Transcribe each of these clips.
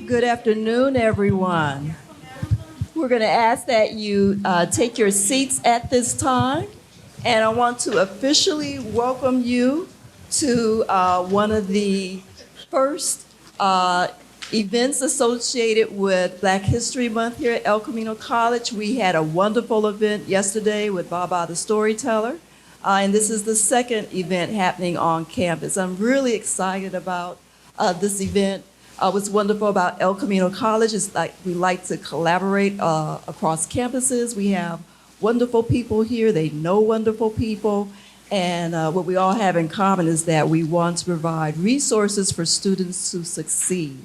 Good afternoon, everyone. We're going to ask that you take your seats at this time, and I want to officially welcome you to one of the first events associated with Black History Month here at El Camino College. We had a wonderful event yesterday with Baba the Storyteller, and this is the second event happening on campus. I'm really excited about this event. What's wonderful about El Camino College is we like to collaborate across campuses. We have wonderful people here. They know wonderful people. And what we all have in common is that we want to provide resources for students to succeed.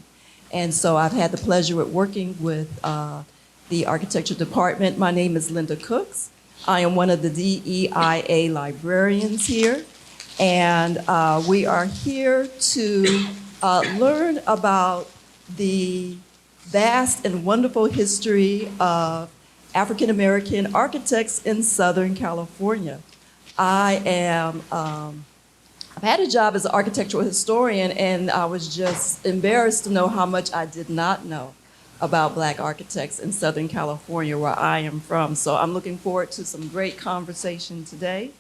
And so I've had the pleasure of working with the architecture department. My name is Linda Cooks. I am one of the DEIA librarians here. And we are here to learn about the vast and wonderful history of African American architects in Southern California. I've had a job as an architectural historian, and I was just embarrassed to know how much I did not know about Black architects in Southern California, where I am from. So I'm looking forward to some great conversation today.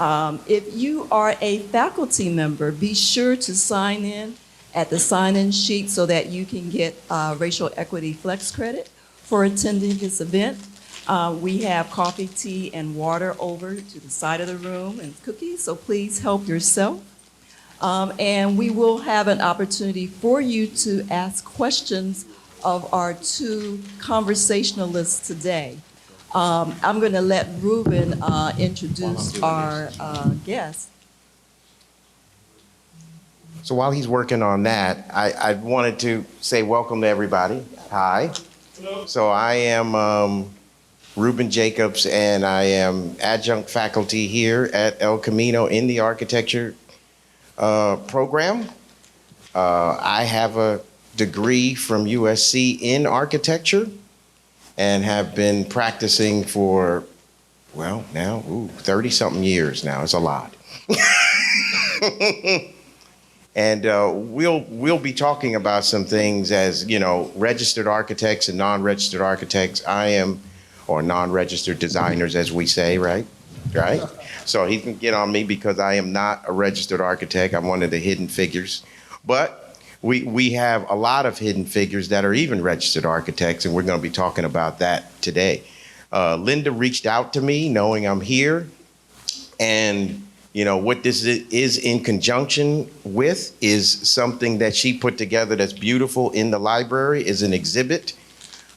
If you are a faculty member, be sure to sign in at the sign-in sheet so that you can get racial equity flex credit for attending this event. We have coffee, tea, and water over to the side of the room and cookies, so please help yourself. And we will have an opportunity for you to ask questions of our two conversationalists today. I'm going to let Reuben introduce our guest. So while he's working on that, I wanted to say welcome to everybody. Hi. Hello. So I am Reuben Jacobs, and I am adjunct faculty here at El Camino in the architecture program. I have a degree from USC in architecture and have been practicing for, well, now 30-something years now. It's a lot. And we'll be talking about some things as, registered architects and non-registered architects. Or non-registered designers, as we say, right? Right? So he can get on me because I am not a registered architect. I'm one of the hidden figures. But we have a lot of hidden figures that are even registered architects, and we're going to be talking about that today. Linda reached out to me knowing I'm here, and what this is in conjunction with is something that she put together that's beautiful in the library, is an exhibit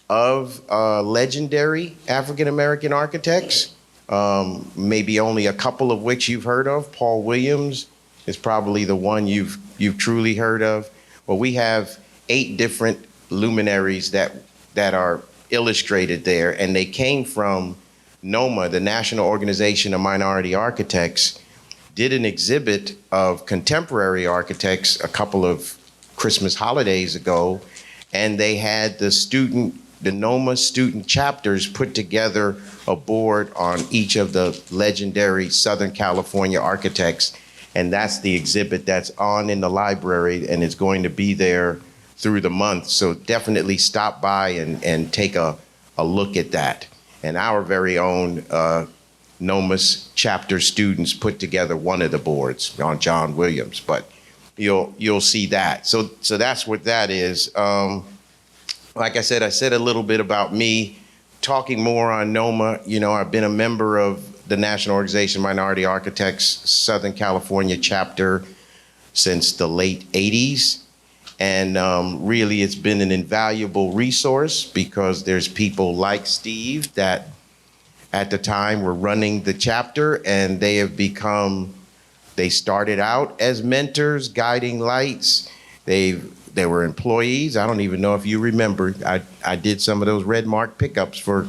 of legendary African-American architects, maybe only a couple of which you've heard of. Paul Williams is probably the one you've truly heard of. Well, we have 8 different luminaries that are illustrated there, and they came from NOMA, the National Organization of Minority Architects, did an exhibit of contemporary architects a couple of Christmas holidays ago, and they had the NOMA student chapters put together a board on each of the legendary Southern California architects, and that's the exhibit that's on in the library, and it's going to be there through the month. So definitely stop by and take a look at that. And our very own NOMA's chapter students put together one of the boards on John Williams, but you'll see that. So that's what that is. Like I said a little bit about me. Talking more on NOMA, I've been a member of the National Organization of Minority Architects Southern California chapter since the late 80s. And really, it's been an invaluable resource because there's people like Steve that at the time were running the chapter, and they started out as mentors, guiding lights. They were employees. I don't even know if you remember. I did some of those red mark pickups for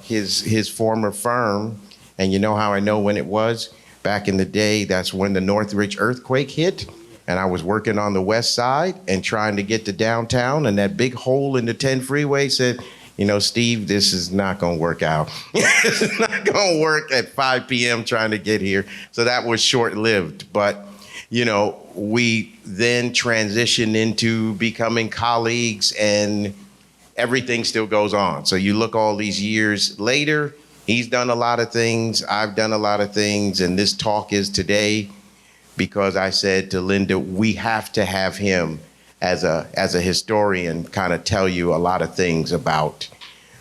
his former firm. And you know how I know when it was? Back in the day, that's when the Northridge earthquake hit. And I was working on the west side and trying to get to downtown, and that big hole in the 10 freeway said, Steve, this is not going to work out. This is not going to work at 5 p.m. trying to get here. So that was short-lived. But, we then transitioned into becoming colleagues, and everything still goes on. So you look all these years later, he's done a lot of things, I've done a lot of things, and this talk is today because I said to Linda, we have to have him as a historian kind of tell you a lot of things about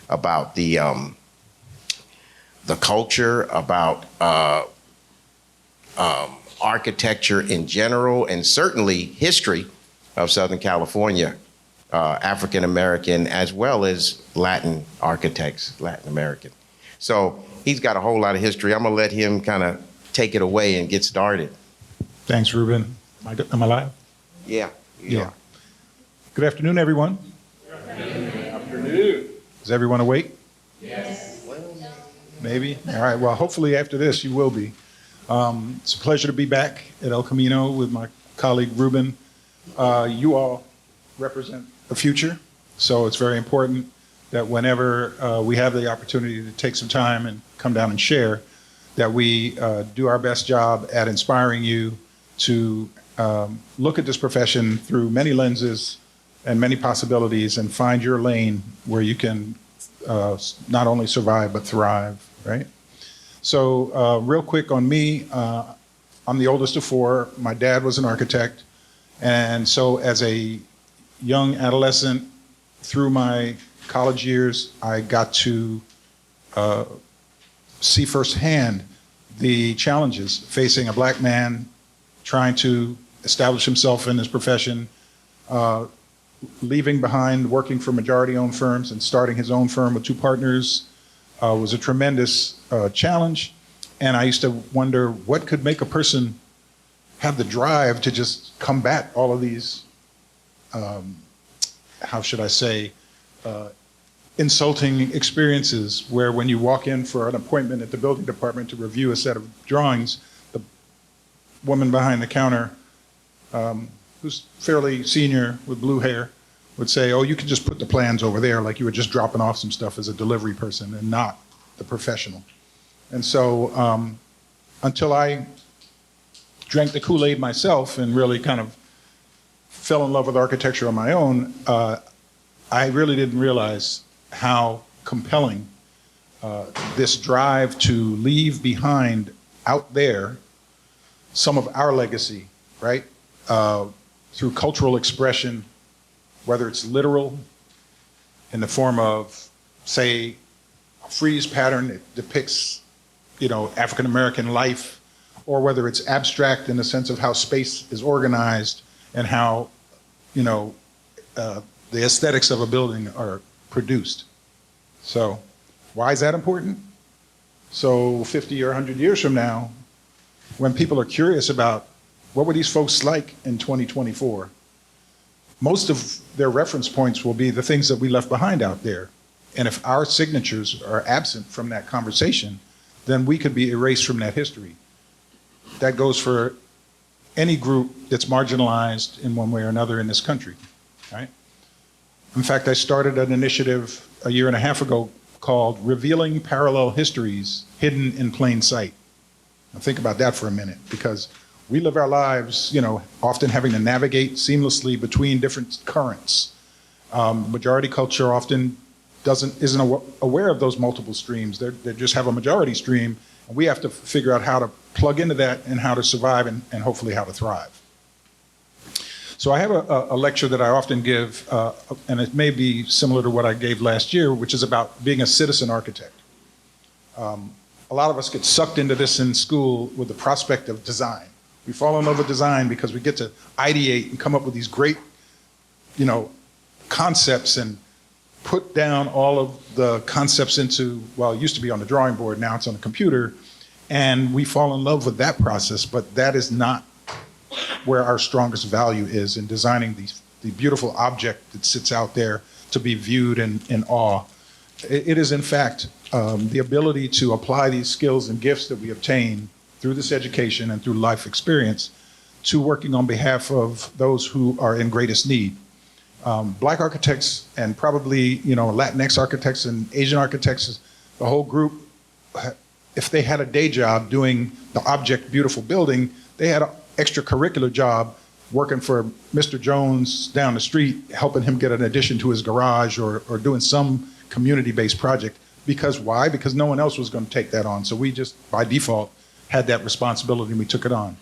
the culture, about architecture in general, and certainly history of Southern California, African American as well as Latin architects, Latin American. So he's got a whole lot of history. I'm gonna let him kind of take it away and get started. Thanks, Reuben. Am I live? Yeah. Good afternoon, everyone. Good afternoon. Is everyone awake? Yes. Maybe? All right, well, hopefully after this you will be. It's a pleasure to be back at El Camino with my colleague Reuben. You all represent the future, so it's very important that whenever we have the opportunity to take some time and come down and share, that we do our best job at inspiring you to look at this profession through many lenses and many possibilities and find your lane where you can not only survive but thrive, right? So real quick on me, I'm the oldest of four. My dad was an architect. And so as a young adolescent through my college years, I got to see firsthand the challenges facing a black man trying to establish himself in his profession, leaving behind working for majority-owned firms and starting his own firm with two partners was a tremendous challenge. And I used to wonder what could make a person have the drive to just combat all of these, how should I say, insulting experiences where when you walk in for an appointment at the building department to review a set of drawings, the woman behind the counter, who's fairly senior with blue hair, would say, oh, you can just put the plans over there, like you were just dropping off some stuff as a delivery person and not the professional. And so until I drank the Kool-Aid myself and really kind of fell in love with architecture on my own, I really didn't realize how compelling this drive to leave behind out there some of our legacy, right? Through cultural expression, whether it's literal in the form of, say, a frieze pattern that depicts, African American life, or whether it's abstract in the sense of how space is organized and how, the aesthetics of a building are produced. So why is that important? So 50 or 100 years from now, when people are curious about what were these folks like in 2024, most of their reference points will be the things that we left behind out there. And if our signatures are absent from that conversation, then we could be erased from that history. That goes for any group that's marginalized in one way or another in this country, right? In fact, I started an initiative a year and a half ago called Revealing Parallel Histories Hidden in Plain Sight. Now think about that for a minute, because we live our lives, often having to navigate seamlessly between different currents. Majority culture often isn't aware of those multiple streams. They just have a majority stream, and we have to figure out how to plug into that and how to survive and hopefully how to thrive. So I have a lecture that I often give, and it may be similar to what I gave last year, which is about being a citizen architect. A lot of us get sucked into this in school with the prospect of design. We fall in love with design because we get to ideate and come up with these great, concepts and put down all of the concepts into, well, it used to be on the drawing board, now it's on the computer, and we fall in love with that process, but that is not where our strongest value is in designing the beautiful object that sits out there to be viewed in awe. It is, in fact, the ability to apply these skills and gifts that we obtain through this education and through life experience to working on behalf of those who are in greatest need. Black architects and probably, Latinx architects and Asian architects, the whole group, if they had a day job doing the object beautiful building, they had an extracurricular job working for Mr. Jones down the street, helping him get an addition to his garage or doing some community-based project. Because why? Because no one else was going to take that on. So we just, by default, had that responsibility and we took it on.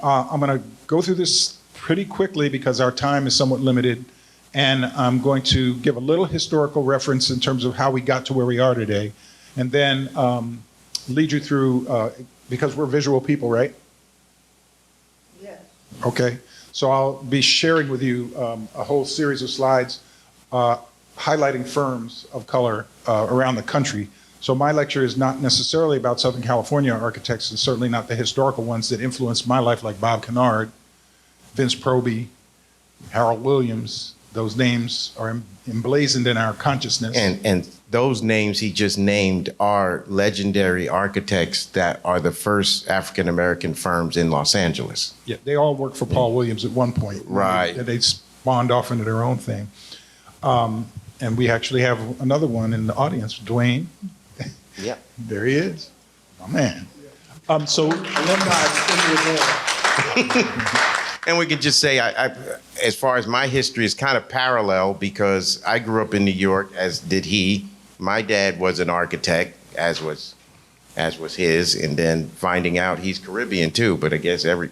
I'm going to go through this pretty quickly because our time is somewhat limited. And I'm going to give a little historical reference in terms of how we got to where we are today. And then lead you through, because we're visual people, right? Yes. Okay. So I'll be sharing with you a whole series of slides highlighting firms of color around the country. So my lecture is not necessarily about Southern California architects, and certainly not the historical ones that influenced my life, like Bob Kennard, Vince Proby, Harold Williams. Those names are emblazoned in our consciousness. And those names he just named are legendary architects that are the first African-American firms in Los Angeles. Yeah, they all worked for Paul Williams at one point. Right. They spawned off into their own thing. And we actually have another one in the audience, Dwayne. Yep. There he is. My man. And we could just say, I, as far as my history is kind of parallel because I grew up in New York, as did he. My dad was an architect, as was his, and then finding out he's Caribbean too. But I guess every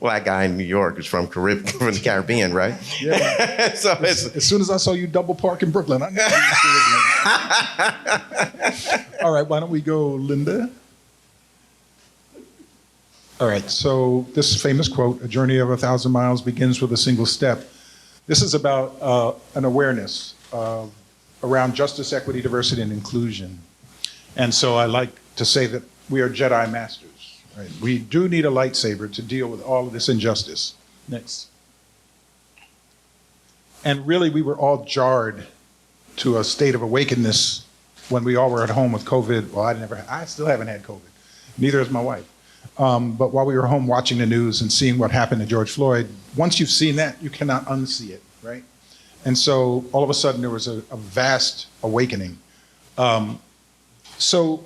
black guy in New York is from the Caribbean, right? Yeah. So as soon as I saw you double park in Brooklyn, I knew you were Caribbean. All right, why don't we go, Linda? All right, so this famous quote, "A journey of 1,000 miles begins with a single step." This is about an awareness around justice, equity, diversity, and inclusion. And so I like to say that we are Jedi masters. Right? We do need a lightsaber to deal with all of this injustice. Next. And really, we were all jarred to a state of awakeness when we all were at home with COVID. Well, I still haven't had COVID. Neither has my wife. But while we were home watching the news and seeing what happened to George Floyd, once you've seen that, you cannot unsee it, right? And so all of a sudden there was a vast awakening. So,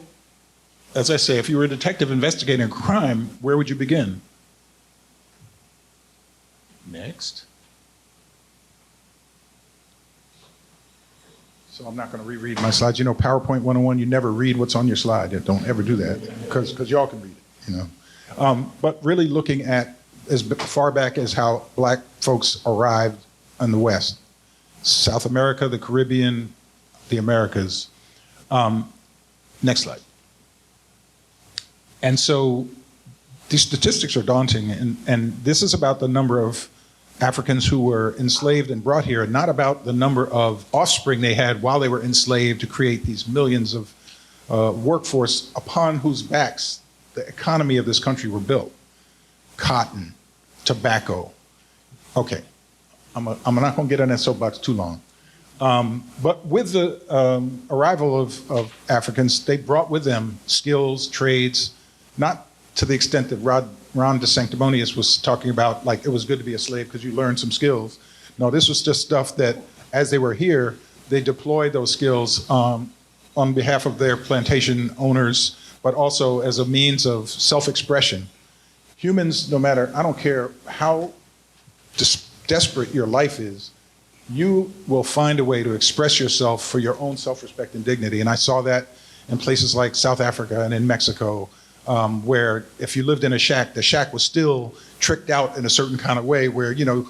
as I say, if you were a detective investigating a crime, where would you begin? Next. So I'm not going to reread my slides. You know, PowerPoint 101, you never read what's on your slide. Don't ever do that because y'all can read it, you know. But really looking at as far back as how black folks arrived in the West, South America, the Caribbean, the Americas. Next slide. And so these statistics are daunting, and this is about the number of Africans who were enslaved and brought here, not about the number of offspring they had while they were enslaved to create these millions of workforce upon whose backs the economy of this country were built. Cotton, tobacco. Okay, I'm not going to get on that soapbox too long. But with the arrival of Africans, they brought with them skills, trades, not to the extent that Ron DeSanctimonious was talking about, like it was good to be a slave because you learned some skills. No, this was just stuff that as they were here, they deployed those skills on behalf of their plantation owners, but also as a means of self-expression. Humans, no matter, I don't care how desperate your life is, you will find a way to express yourself for your own self-respect and dignity. And I saw that in places like South Africa and in Mexico, where if you lived in a shack, the shack was still tricked out in a certain kind of way where, you know,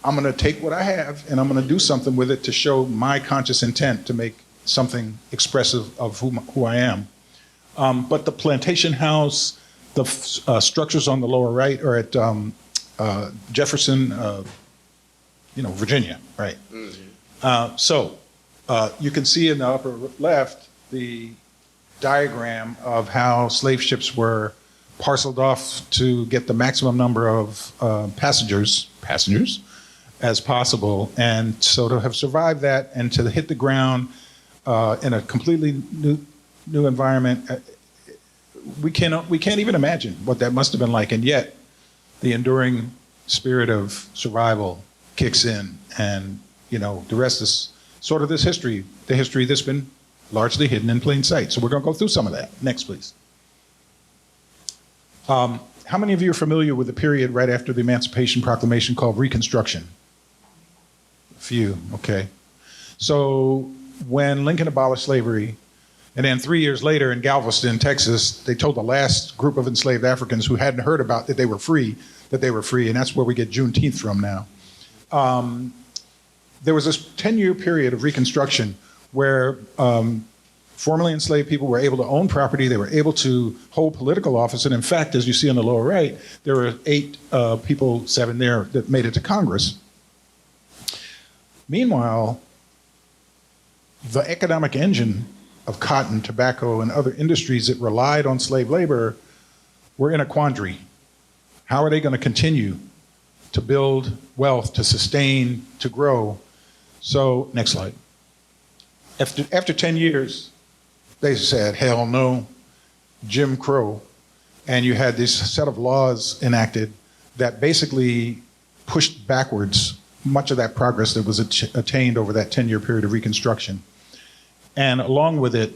I'm going to take what I have and I'm going to do something with it to show my conscious intent to make something expressive of who I am. But the plantation house, the structures on the lower right are at Jefferson, Virginia, right? Mm-hmm. So you can see in the upper left the diagram of how slave ships were parceled off to get the maximum number of passengers as possible. And so to have survived that and to hit the ground in a completely new environment, we can't even imagine what that must have been like. And yet the enduring spirit of survival kicks in, and the rest is sort of this history, the history that's been largely hidden in plain sight. So we're going to go through some of that. Next, please. How How many of you are familiar with the period right after the Emancipation Proclamation called Reconstruction? A few, okay. So when Lincoln abolished slavery, and then 3 years later in Galveston, Texas, they told the last group of enslaved Africans who hadn't heard about that they were free, and that's where we get Juneteenth from now. There was this 10-year period of Reconstruction where formerly enslaved people were able to own property, they were able to hold political office, and in fact, as you see on the lower right, there were 7 there that made it to Congress. Meanwhile, the economic engine of cotton, tobacco, and other industries that relied on slave labor were in a quandary. How are they going to continue to build wealth, to sustain, to grow? So, next slide. After 10 years, they said, hell no, Jim Crow. And you had this set of laws enacted that basically pushed backwards much of that progress that was attained over that 10-year period of Reconstruction. And along with it,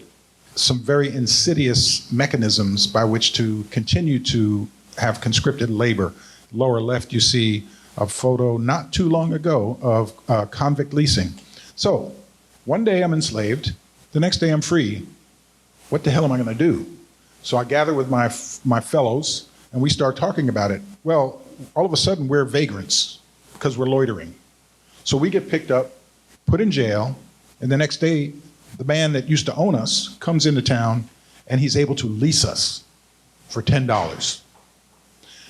some very insidious mechanisms by which to continue to have conscripted labor. Lower left, you see a photo not too long ago of convict leasing. So one day I'm enslaved, the next day I'm free. What the hell am I going to do? So I gather with my fellows and we start talking about it. Well, all of a sudden we're vagrants because we're loitering. So we get picked up, put in jail, and the next day the man that used to own us comes into town and he's able to lease us for $10.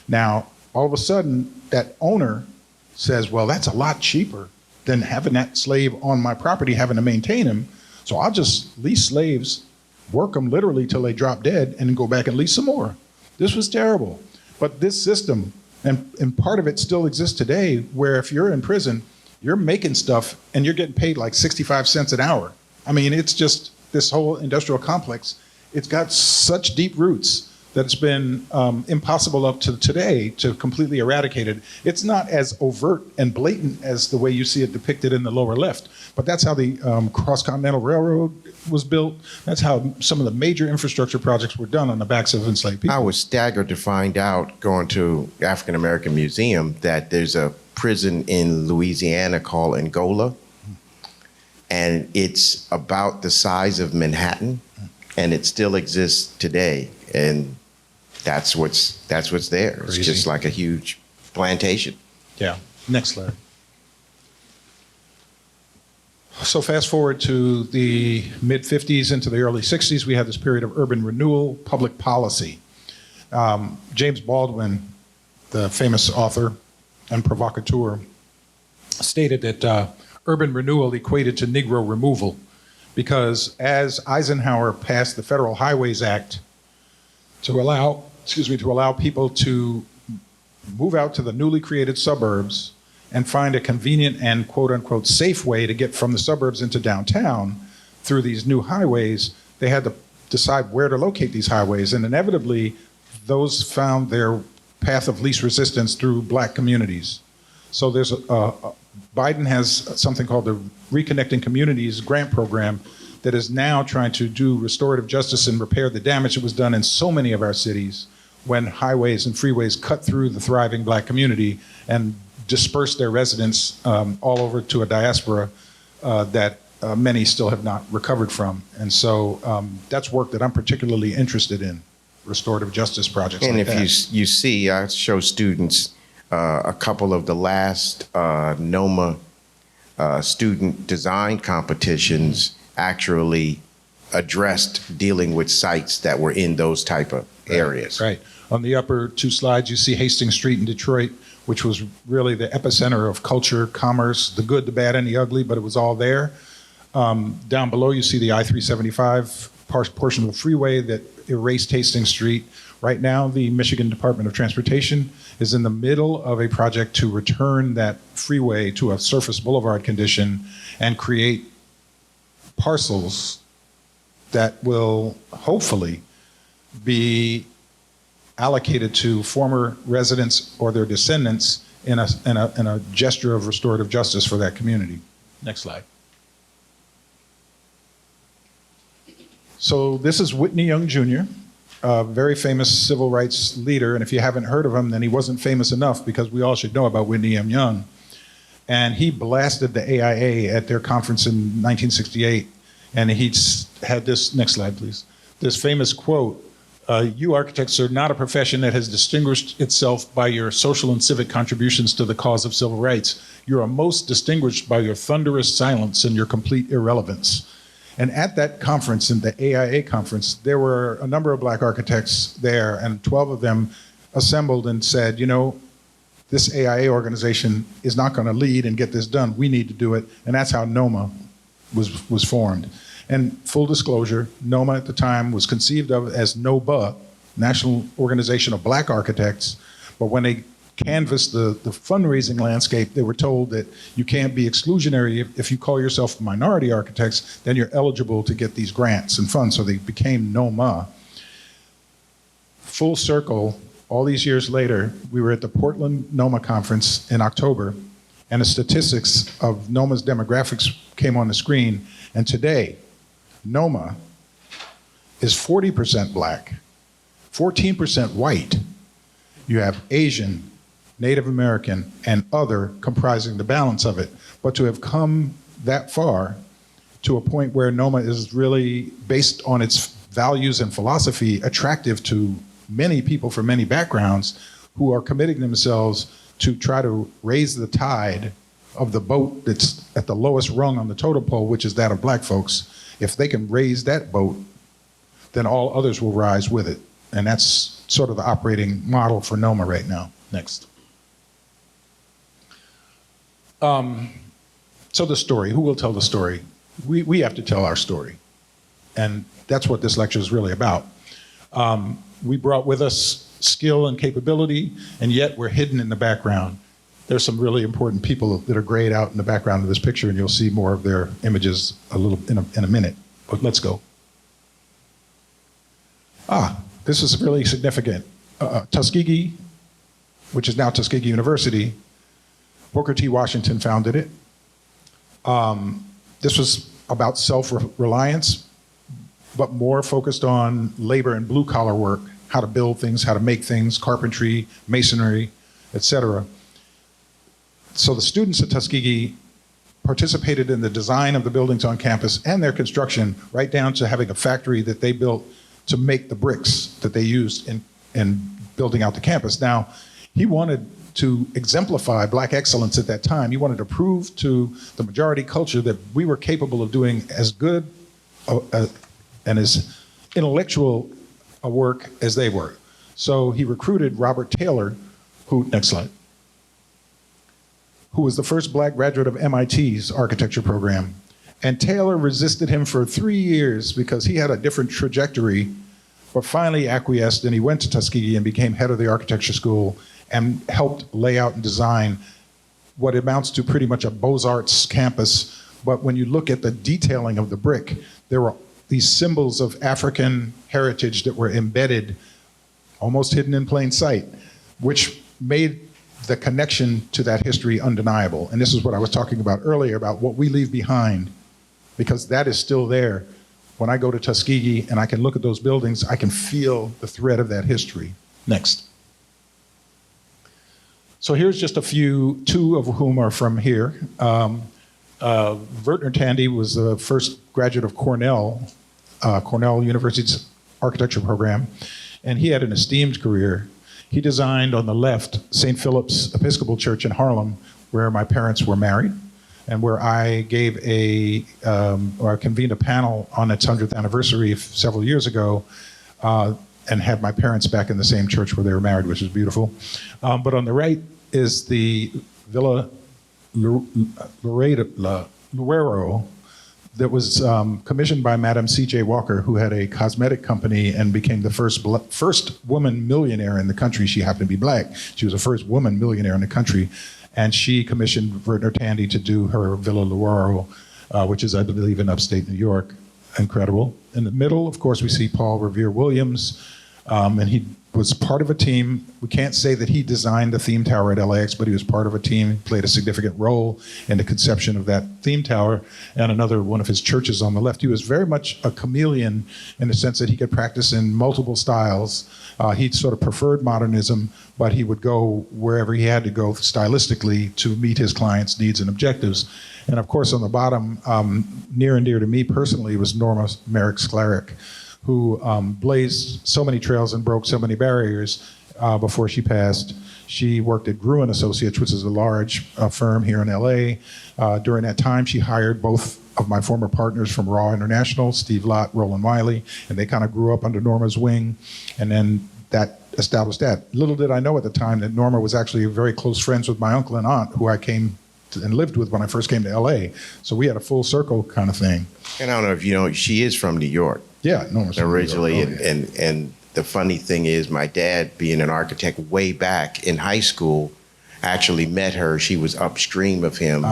Now, all of a sudden, that owner says, well, that's a lot cheaper than having that slave on my property, having to maintain him. So I'll just lease slaves, work them literally till they drop dead, and then go back and lease some more. This was terrible. But this system, and part of it still exists today, where if you're in prison, you're making stuff and you're getting paid like 65 cents an hour. I mean, it's just this whole industrial complex. It's got such deep roots that it's been impossible up to today to completely eradicate it. It's not as overt and blatant as the way you see it depicted in the lower left, but that's how the Cross-Continental Railroad was built. That's how some of the major infrastructure projects were done on the backs of enslaved people. I was staggered to find out, going to African American Museum, that there's a prison in Louisiana called Angola, and it's about the size of Manhattan, and it still exists today. And that's what's there. It's Crazy. just like a huge plantation. Yeah. Next slide. So fast forward to the mid-50s into the early 60s, we had this period of urban renewal, public policy. James Baldwin, the famous author and provocateur, stated that urban renewal equated to Negro removal, because as Eisenhower passed the Federal Highways Act to allow people to move out to the newly created suburbs and find a convenient and quote unquote safe way to get from the suburbs into downtown through these new highways, they had to decide where to locate these highways. And inevitably, those found their path of least resistance through black communities. So there's Biden has something called the Reconnecting Communities grant program that is now trying to do restorative justice and repair the damage that was done in so many of our cities when highways and freeways cut through the thriving black community and dispersed their residents all over to a diaspora that many still have not recovered from. And so that's work that I'm particularly interested in, restorative justice projects And like if that. you see, I show students a couple of the last NOMA student design competitions actually addressed dealing with sites that were in those type of areas. Right. On the upper two slides, you see Hastings Street in Detroit, which was really the epicenter of culture, commerce, the good, the bad, and the ugly, but it was all there. Down below, you see the I-375 portion of the freeway that erased Hastings Street. Right now, the Michigan Department of Transportation is in the middle of a project to return that freeway to a surface boulevard condition and create parcels that will hopefully be allocated to former residents or their descendants in a gesture of restorative justice for that community. Next slide. So this is Whitney Young Jr. a very famous civil rights leader, and if you haven't heard of him, then he wasn't famous enough, because we all should know about Whitney M. Young. And he blasted the AIA at their conference in 1968, and he had this, next slide please, this famous quote, "You architects are not a profession that has distinguished itself by your social and civic contributions to the cause of civil rights. You are most distinguished by your thunderous silence and your complete irrelevance." And at that conference, in the AIA conference, there were a number of black architects there, and 12 of them assembled and said, you know, this AIA organization is not going to lead and get this done. We need to do it. And that's how NOMA was formed. And full disclosure, NOMA at the time was conceived of as NOBA, National Organization of Black Architects. But when they canvassed the fundraising landscape, they were told that you can't be exclusionary. If you call yourself minority architects, then you're eligible to get these grants and funds. So they became NOMA. Full circle, all these years later, we were at the Portland NOMA conference in October, and the statistics of NOMA's demographics came on the screen. And today, NOMA is 40% black, 14% white. You have Asian, Native American, and other comprising the balance of it. But to have come that far to a point where NOMA is really, based on its values and philosophy, attractive to many people from many backgrounds who are committing themselves to try to raise the tide of the boat that's at the lowest rung on the totem pole, which is that of black folks. If they can raise that boat, then all others will rise with it. And that's sort of the operating model for NOMA right now. Next. So the story, who will tell the story? We have to tell our story. And that's what this lecture is really about. We brought with us skill and capability, and yet we're hidden in the background. There's some really important people that are grayed out in the background of this picture, and you'll see more of their images a little in a minute. But let's go. This is really significant. Tuskegee, which is now Tuskegee University, Booker T. Washington founded it. This was about self-reliance, but more focused on labor and blue-collar work, how to build things, how to make things, carpentry, masonry, etc. So the students at Tuskegee participated in the design of the buildings on campus and their construction, right down to having a factory that they built to make the bricks that they used in building out the campus. Now, he wanted to exemplify black excellence at that time. He wanted to prove to the majority culture that we were capable of doing as good and as intellectual a work as they were. So he recruited Robert Taylor, who, next slide, who was the first black graduate of MIT's architecture program. And Taylor resisted him for 3 years because he had a different trajectory, but finally acquiesced, and he went to Tuskegee and became head of the architecture school and helped lay out and design what amounts to pretty much a Beaux-Arts campus. But when you look at the detailing of the brick, there were these symbols of African heritage that were embedded, almost hidden in plain sight, which made the connection to that history undeniable. And this is what I was talking about earlier, about what we leave behind, because that is still there. When I go to Tuskegee and I can look at those buildings, I can feel the thread of that history. Next. So here's just a few, two of whom are from here. Vertner Tandy was the first graduate of Cornell University's architecture program, and he had an esteemed career. He designed, on the left, St. Philip's Episcopal Church in Harlem, where my parents were married, and where I gave or convened a panel on its 100th anniversary several years ago, and had my parents back in the same church where they were married, which is beautiful. But on the right is the Villa Luero that was commissioned by Madam C.J. Walker, who had a cosmetic company and became the first woman millionaire in the country. She happened to be black. She was the first woman millionaire in the country. And she commissioned Vertner Tandy to do her Villa Luero, which is, I believe, in upstate New York. Incredible. In the middle, of course, we see Paul Revere Williams, and he was part of a team. We can't say that he designed the theme tower at LAX, but he was part of a team. He played a significant role in the conception of that theme tower and another one of his churches on the left. He was very much a chameleon in the sense that he could practice in multiple styles. He sort of preferred modernism, but he would go wherever he had to go stylistically to meet his clients' needs and objectives. And of course, on the bottom, near and dear to me personally, was Norma Merrick-Sklarick, who blazed so many trails and broke so many barriers before she passed. She worked at Gruen Associates, which is a large firm here in LA. During that time, she hired both of my former partners from Raw International, Steve Lott, Roland Wiley, and they kind of grew up under Norma's wing, and then that established that. Little did I know at the time that Norma was actually very close friends with my uncle and aunt, who I came and lived with when I first came to LA. So we had a full circle kind of thing. And I don't know if you know, she is from New York. Yeah, Norma's from originally, New York. Oh, yeah. and the funny thing is, my dad, being an architect way back in high school, actually met her. She was upstream of him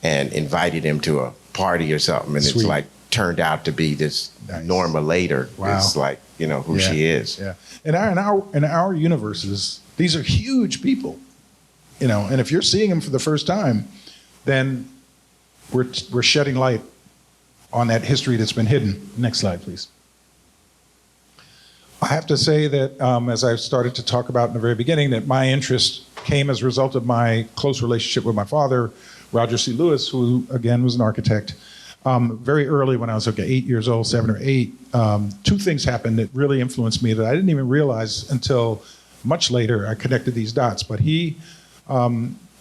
and invited him to a party or something, and Sweet. it's like turned out to be this Nice. Norma later. Wow. It's like, you know, who Yeah, she is. Yeah. In our universes, these are huge people, you know, and if you're seeing them for the first time, then we're shedding light on that history that's been hidden. Next slide, please. I have to say that, as I started to talk about in the very beginning, that my interest came as a result of my close relationship with my father, Roger C. Lewis, who, again, was an architect. Very early, when I was 8 years old, 7 or 8, two things happened that really influenced me that I didn't even realize until much later. I connected these dots. But he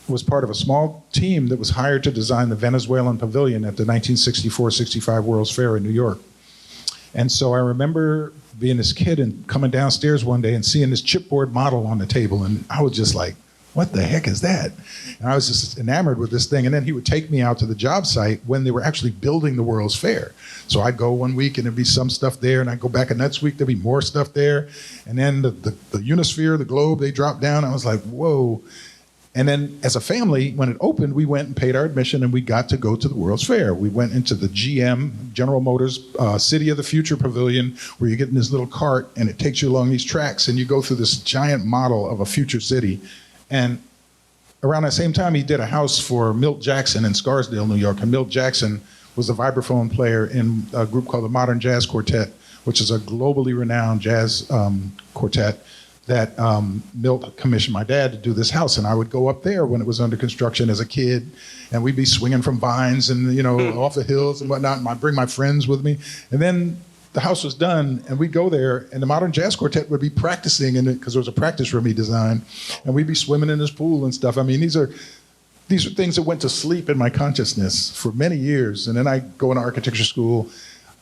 was part of a small team that was hired to design the Venezuelan pavilion at the 1964-65 World's Fair in New York. And so I remember being this kid and coming downstairs one day and seeing this chipboard model on the table, and I was just like, what the heck is that? And I was just enamored with this thing. And then he would take me out to the job site when they were actually building the World's Fair. So I'd go one week and there'd be some stuff there, and I'd go back, and next week there'd be more stuff there. And then the Unisphere, the globe, they dropped down. I was like, whoa. And then as a family, when it opened, we went and paid our admission, and we got to go to the World's Fair. We went into the GM, General Motors, City of the Future Pavilion, where you get in this little cart, and it takes you along these tracks, and you go through this giant model of a future city. And around that same time, he did a house for Milt Jackson in Scarsdale, New York. And Milt Jackson was a vibraphone player in a group called the Modern Jazz Quartet, which is a globally renowned jazz quartet that Milt commissioned my dad to do this house. And I would go up there when it was under construction as a kid, and we'd be swinging from vines and, you know, off the hills and whatnot. And I'd bring my friends with me. And then the house was done, and we'd go there, and the Modern Jazz Quartet would be practicing in it, because there was a practice room he designed, and we'd be swimming in this pool and stuff. I mean, these are things that went to sleep in my consciousness for many years. And then I go into architecture school.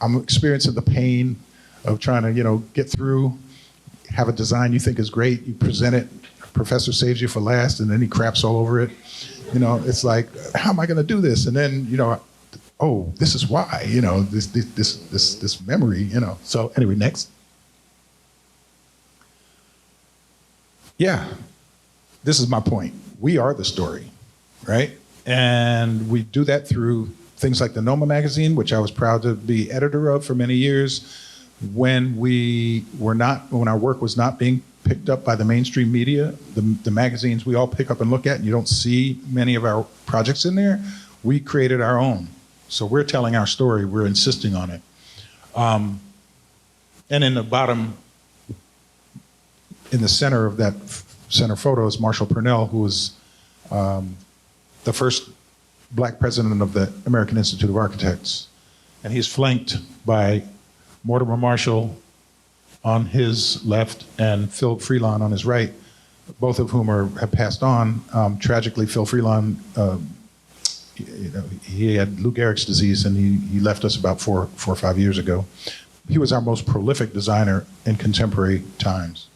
I'm experiencing the pain of trying to, you know, get through, have a design you think is great, you present it, professor saves you for last, and then he craps all over it. You know, it's like, how am I going to do this? And then, you know, oh, this is why, you know, this memory, you know. So anyway, next. Yeah, this is my point. We are the story, right? And we do that through things like the Noma magazine, which I was proud to be editor of for many years. When our work was not being picked up by the mainstream media, the magazines we all pick up and look at, and you don't see many of our projects in there, we created our own. So we're telling our story, we're insisting on it. And in the bottom, in the center of that center photo is Marshall Purnell, who was the first black president of the American Institute of Architects. And he's flanked by Mortimer Marshall on his left and Phil Freelon on his right, both of whom have passed on. Tragically, Phil Freelon, you know, he had Lou Gehrig's disease, and he left us about four or 5 years ago. He was our most prolific designer in contemporary times.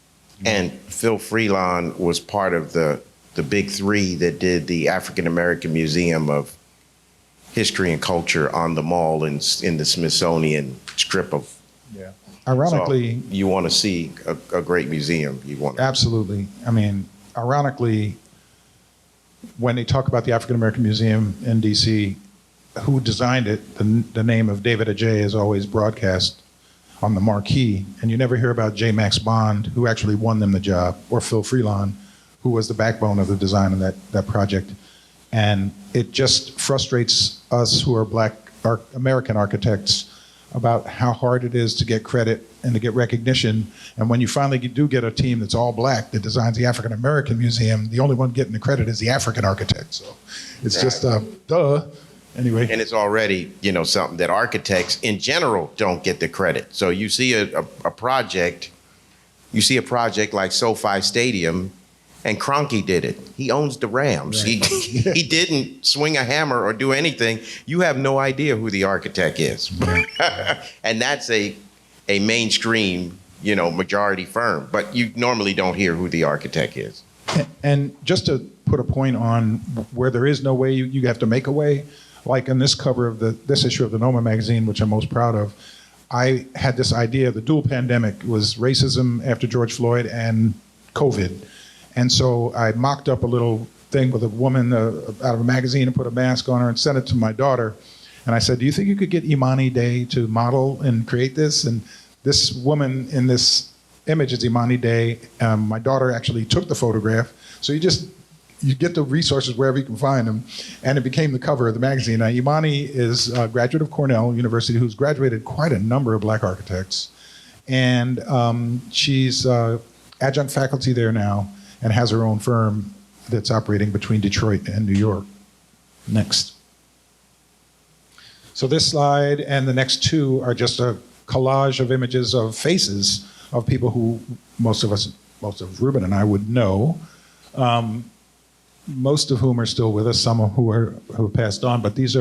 And Phil Freelon was part of the big three that did the African American Museum of History and Culture on the mall in the Smithsonian strip of. Yeah. Ironically, so you want to see a great museum. You want absolutely. I mean, ironically, when they talk about the African American Museum in DC, who designed it, the name of David Adjaye is always broadcast. on the marquee, and you never hear about J. Max Bond, who actually won them the job, or Phil Freelon, who was the backbone of the design of that project. And it just frustrates us who are Black American architects about how hard it is to get credit and to get recognition. And when you finally do get a team that's all Black that designs the African American Museum, the only one getting the credit is the African architect. So it's just duh. Anyway. And it's already, something that architects in general don't get the credit. So you see a project like SoFi Stadium, and Kroenke did it. He owns the Rams. Right. He didn't swing a hammer or do anything. You have no idea who the architect is. And that's a mainstream, majority firm. But you normally don't hear who the architect is. And just to put a point on where there is no way, you have to make a way. Like in this cover of this issue of the NOMA magazine, which I'm most proud of, I had this idea. The dual pandemic was racism after George Floyd and COVID. And so I mocked up a little thing with a woman out of a magazine and put a mask on her and sent it to my daughter. And I said, do you think you could get Imani Day to model and create this? And this woman in this image is Imani Day. My daughter actually took the photograph. So you get the resources wherever you can find them. And it became the cover of the magazine. Now, Imani is a graduate of Cornell University who's graduated quite a number of Black architects. And she's adjunct faculty there now and has her own firm that's operating between Detroit and New York. Next. So this slide and the next two are just a collage of images of faces of people who most of Reuben and I would know. Most of whom are still with us, some who have passed on, but there's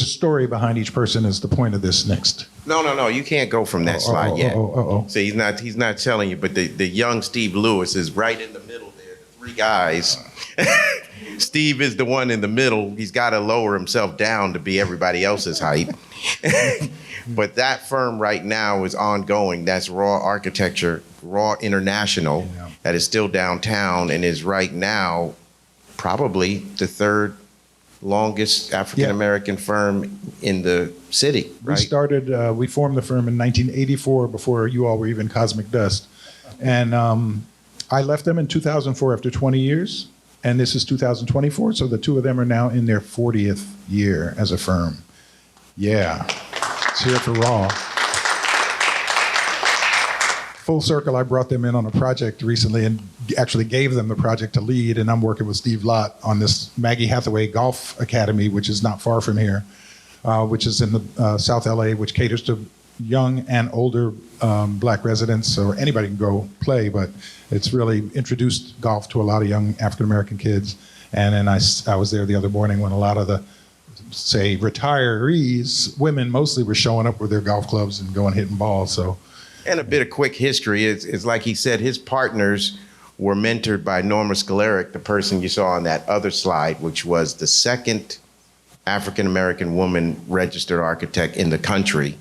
a story behind each person is the point of this next. No, you can't go from that slide yet. Oh. See, he's not telling you, but the young Steve Lewis is right in the middle there, the three guys. Steve is the one in the middle. He's got to lower himself down to be everybody else's height. But that firm right now is ongoing. That's Raw Architecture, Raw International, that is still downtown and is right now probably the third longest African-American firm in the city, right? We formed the firm in 1984 before you all were even Cosmic Dust. And I left them in 2004 after 20 years. And this is 2024, so the two of them are now in their 40th year as a firm. Yeah, let's hear it for Raw. Full circle, I brought them in on a project recently and actually gave them the project to lead, and I'm working with Steve Lott on this Maggie Hathaway Golf Academy, which is not far from here, which is in the South LA, which caters to young and older Black residents, or anybody can go play, but it's really introduced golf to a lot of young African-American kids. And then I was there the other morning when a lot of the, say, retirees, women mostly, were showing up with their golf clubs and going hitting balls. So, and a bit of quick history is like he said, his partners were mentored by Norma Scaleric, the person you saw on that other slide, which was the second African-American woman registered architect in the country.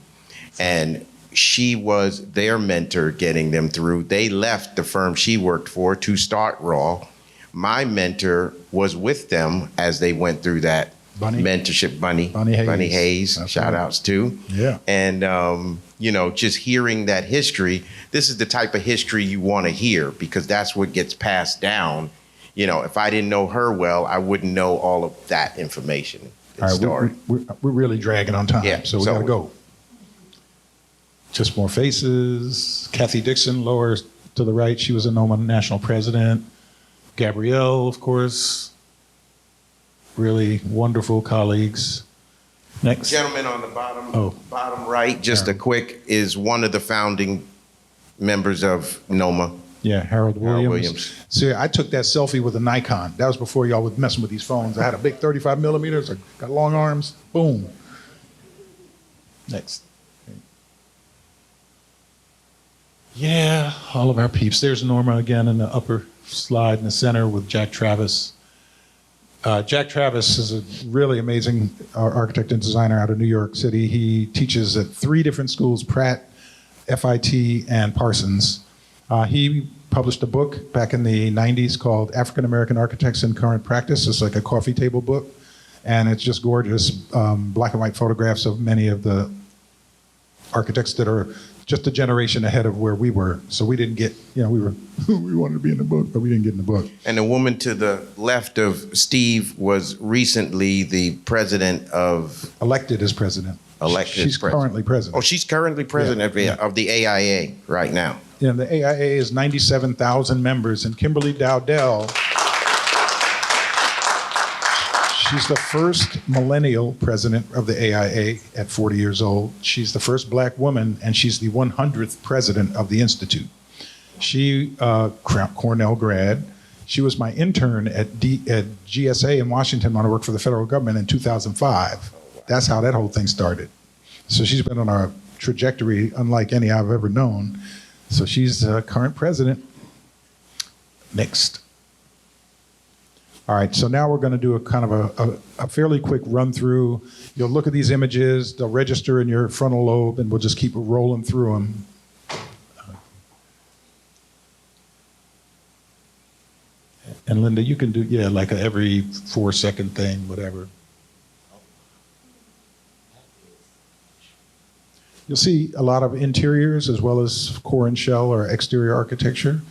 And she was their mentor getting them through. They left the firm she worked for to start Raw. My mentor was with them as they went through that mentorship. Bunny Hayes, shout outs too. Yeah. And, just hearing that history, this is the type of history you want to hear because that's what gets passed down. If I didn't know her well, I wouldn't know all of that information. All right, we're really dragging on time, so we got to go. Just more faces. Kathy Dixon, lower to the right, she was a NOMA national president. Gabrielle, of course. Really wonderful colleagues. Next. Gentleman on the bottom right, just a quick, is one of the founding members of NOMA. Yeah, Harold Williams. See, I took that selfie with a Nikon. That was before y'all was messing with these phones. I had a big 35 millimeters, I got long arms, boom. Next. Yeah, all of our peeps. There's Norma again in the upper slide in the center with Jack Travis. Jack Travis is a really amazing architect and designer out of New York City. He teaches at 3 different schools, Pratt, FIT, and Parsons. He published a book back in the 90s called African American Architects in Current Practice. It's like a coffee table book, and it's just gorgeous black and white photographs of many of the architects that are just a generation ahead of where we were. So we didn't get, we were, we wanted to be in the book, but we didn't get in the book. And the woman to the left of Steve was recently the president of... Elected as president. Elected She's as president. currently president. Oh, she's currently president of the AIA right now. Yeah, the AIA is 97,000 members, and Kimberly Dowdell, she's the first millennial president of the AIA at 40 years old. She's the first black woman, and she's the 100th president of the Institute. She, Cornell grad, she was my intern at GSA in Washington when I worked for the federal government in 2005. That's how that whole thing started. So she's been on a trajectory unlike any I've ever known. So she's current president. Next. All right, so now we're going to do a kind of a fairly quick run through. You'll look at these images, they'll register in your frontal lobe, and we'll just keep rolling through them. And Linda, you can do, like every 4-second thing, whatever. You'll see a lot of interiors as well as core and shell or exterior architecture.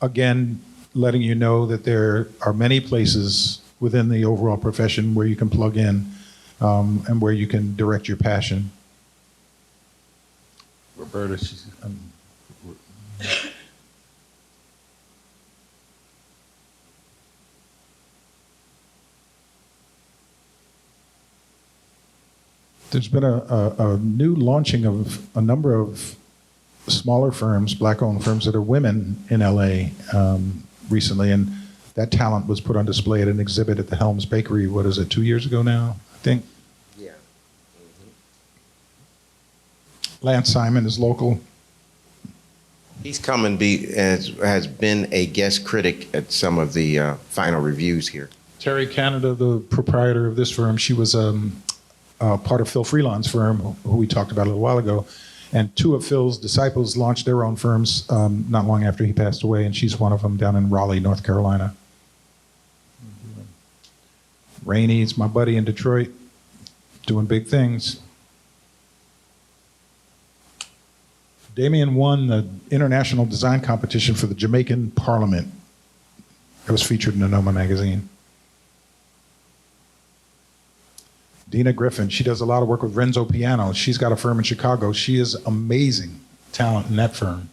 Again, letting you know that there are many places within the overall profession where you can plug in and where you can direct your passion. Roberta, she's... There's been a new launching of a number of smaller firms, black-owned firms that are women in LA recently, and that talent was put on display at an exhibit at the Helms Bakery, 2 years ago now, I think? Yeah. Lance Simon is local. He's come and has been a guest critic at some of the final reviews here. Terry Canada, the proprietor of this firm, she was part of Phil Freelon's firm, who we talked about a little while ago. And two of Phil's disciples launched their own firms not long after he passed away, and she's one of them down in Raleigh, North Carolina. Rainey's my buddy in Detroit, doing big things. Damien won the international design competition for the Jamaican Parliament. It was featured in the Noma magazine. Dina Griffin, she does a lot of work with Renzo Piano. She's got a firm in Chicago. She is amazing talent in that firm.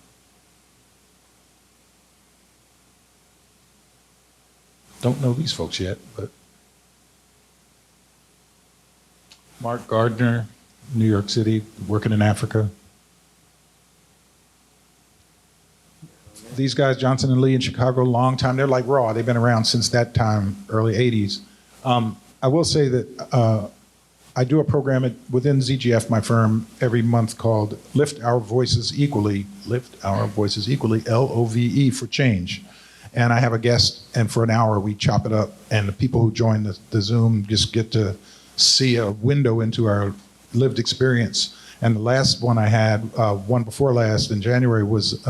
Don't know these folks yet, but Mark Gardner, New York City, working in Africa. These guys, Johnson and Lee in Chicago, long time. They're like raw. They've been around since that time, early 80s. I will say that I do a program within ZGF, my firm, every month called Lift Our Voices Equally, LOVE for change. And I have a guest, and for an hour we chop it up, and the people who join the Zoom just get to see a window into our lived experience. And the last one I had, one before last in January, was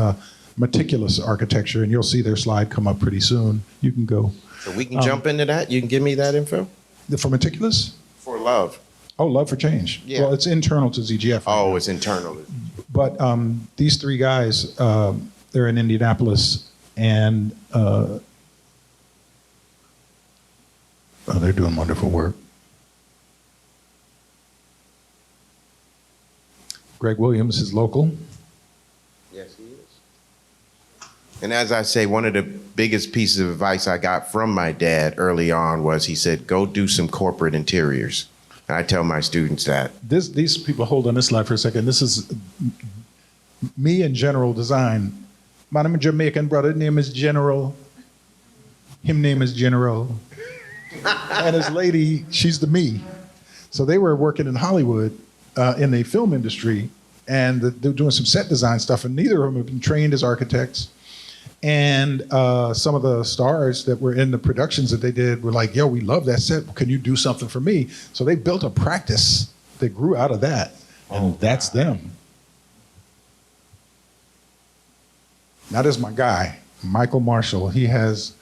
meticulous architecture, and you'll see their slide come up pretty soon. You can go. So we can jump into that? You can give me that info? For meticulous? For love. Oh, Love for Change. Yeah. Well, it's internal to ZGF. Oh, it's internal. But these three guys, they're in Indianapolis, and they're doing wonderful work. Greg Williams is local. Yes, he is. And as I say, one of the biggest pieces of advice I got from my dad early on was he said, go do some corporate interiors. And I tell my students that. These people, hold on this slide for a second. This is me in general design. My name is Jamaican brother, name is General. Him name is General. And his lady, she's the me. So they were working in Hollywood in the film industry, and they're doing some set design stuff, and neither of them have been trained as architects. And some of the stars that were in the productions that they did were like, yo, we love that set. Can you do something for me? So they built a practice that grew out of that. And that's them. That is my guy, Michael Marshall. He's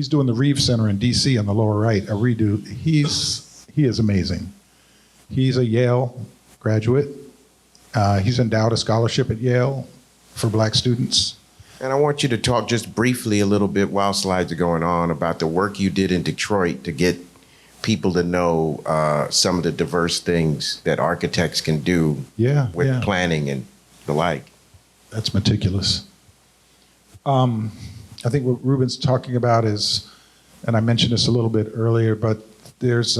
doing the Reeve Center in DC on the lower right, a redo. He is amazing. He's a Yale graduate. He's endowed a scholarship at Yale for black students. And I want you to talk just briefly a little bit while slides are going on about the work you did in Detroit to get people to know some of the diverse things that architects can do with planning and the like. That's meticulous. I think what Reuben's talking about is, and I mentioned this a little bit earlier, but there's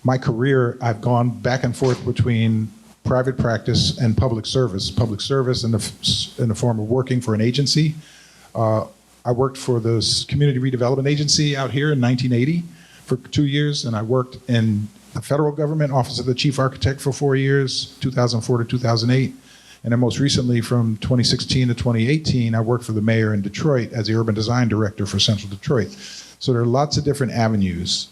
my career, I've gone back and forth between private practice and public service. Public service in the form of working for an agency. I worked for the Community Redevelopment Agency out here in 1980 for 2 years, and I worked in the federal government, Office of the Chief Architect for 4 years, 2004 to 2008. And then most recently, from 2016 to 2018, I worked for the mayor in Detroit as the urban design director for Central Detroit. So there are lots of different avenues.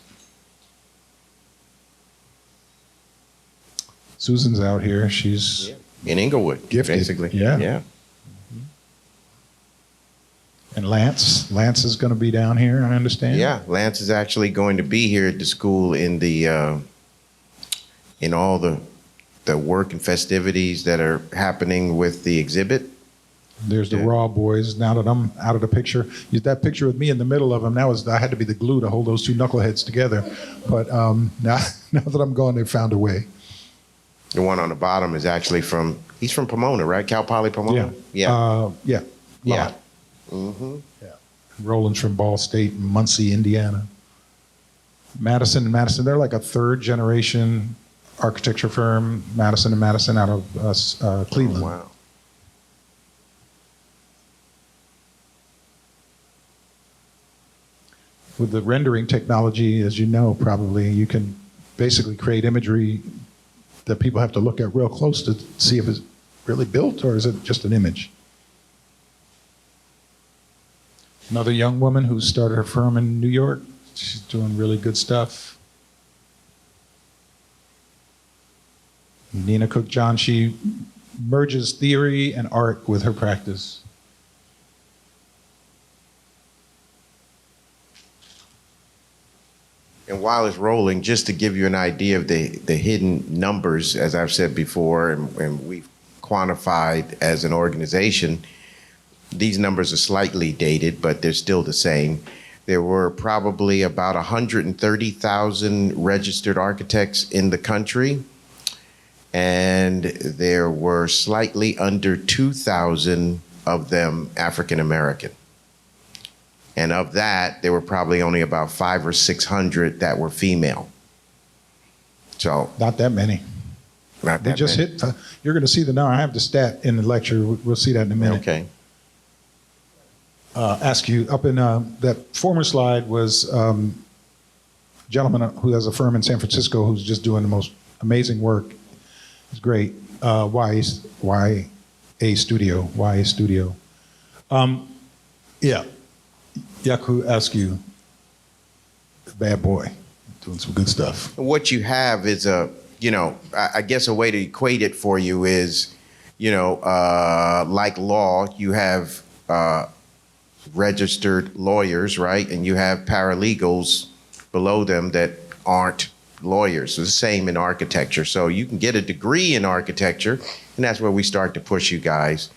Susan's out here. She's in Inglewood, gifted, basically. Yeah. And Lance is going to be down here, I understand. Yeah, Lance is actually going to be here at the school in the in all the work and festivities that are happening with the exhibit. There's the Raw Boys. Now that I'm out of the picture, that picture with me in the middle of them, I had to be the glue to hold those two knuckleheads together. But now that I'm gone, they've found a way. The one on the bottom is actually he's from Pomona, right? Cal Poly Pomona? Yeah. Yeah. Mm-hmm. Yeah. Roland's from Ball State, Muncie, Indiana. Madison, they're like a third generation architecture firm, Madison & Madison out of Cleveland. Oh, wow. With the rendering technology, as you know, probably, you can basically create imagery that people have to look at real close to see if it's really built or is it just an image. Another young woman who started her firm in New York. She's doing really good stuff. Nina Cook-John, she merges theory and art with her practice. And while it's rolling, just to give you an idea of the hidden numbers, as I've said before, and we've quantified as an organization, these numbers are slightly dated, but they're still the same. There were probably about 130,000 registered architects in the country, and there were slightly under 2,000 of them African American. And of that, there were probably only about 500 or 600 that were female. So not that many. Not they that just many. hit. You're going to see the number. I have the stat in the lecture. We'll see that in a minute. Okay. Ask you up in that former slide was a gentleman who has a firm in San Francisco who's just doing the most amazing work. It's great. YA Studio. Yeah. Yaku Askew, bad boy, doing some good stuff. What you have is I guess a way to equate it for you is, like law, you have registered lawyers, right? And you have paralegals below them that aren't lawyers. So it's the same in architecture. So you can get a degree in architecture, and that's where we start to push you guys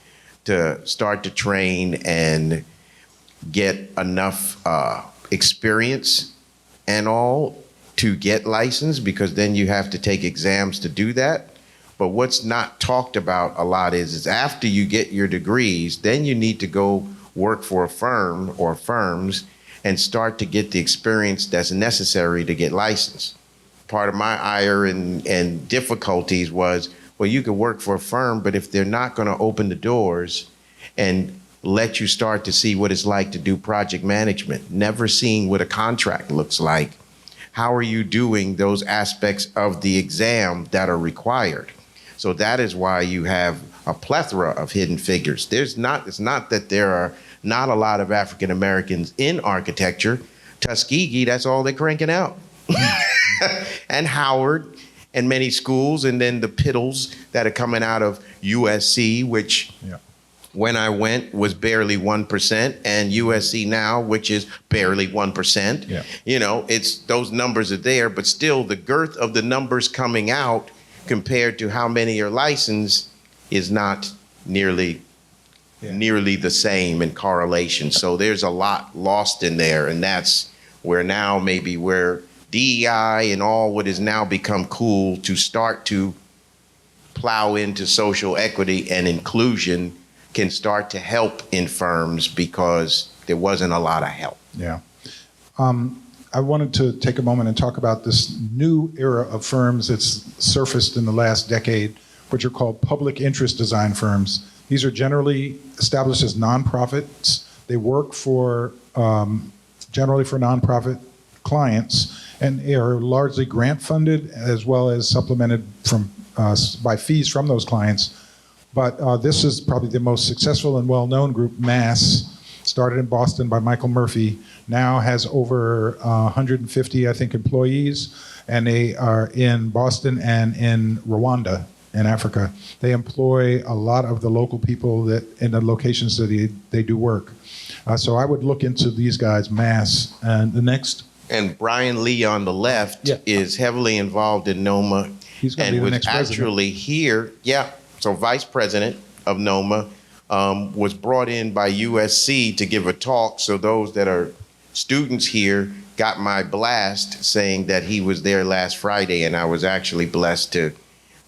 to start to train and get enough experience and all to get licensed, because then you have to take exams to do that. But what's not talked about a lot is after you get your degrees, then you need to go work for a firm or firms and start to get the experience that's necessary to get licensed. Part of my ire and difficulties was, well, you could work for a firm, but if they're not going to open the doors and let you start to see what it's like to do project management, never seeing what a contract looks like, how are you doing those aspects of the exam that are required? So that is why you have a plethora of hidden figures. It's not that there are not a lot of African Americans in architecture. Tuskegee, that's all they're cranking out. And Howard and many schools, and then the Piddles that are coming out of USC, which when I went was barely 1%, and USC now, which is barely 1%. It's those numbers are there, but still the girth of the numbers coming out compared to how many are licensed is not nearly the same in correlation. So there's a lot lost in there, and that's where now maybe where DEI and all what has now become cool to start to plow into social equity and inclusion can start to help in firms, because there wasn't a lot of help. Yeah. I wanted to take a moment and talk about this new era of firms that's surfaced in the last decade, which are called public interest design firms. These are generally established as nonprofits. They work for generally for nonprofit clients, and they are largely grant funded as well as supplemented from by fees from those clients. But this is probably the most successful and well-known group. Mass, started in Boston by Michael Murphy, now has over 150, I think, employees, and they are in Boston and in Rwanda in Africa. They employ a lot of the local people that in the locations that they do work. So I would look into these guys, Mass. And the next. And Brian Lee on the left is heavily involved in NOMA. He's going to be the next president. Actually here, so vice president of NOMA, was brought in by USC to give a talk. So those that are students here got my blast saying that he was there last Friday, and I was actually blessed to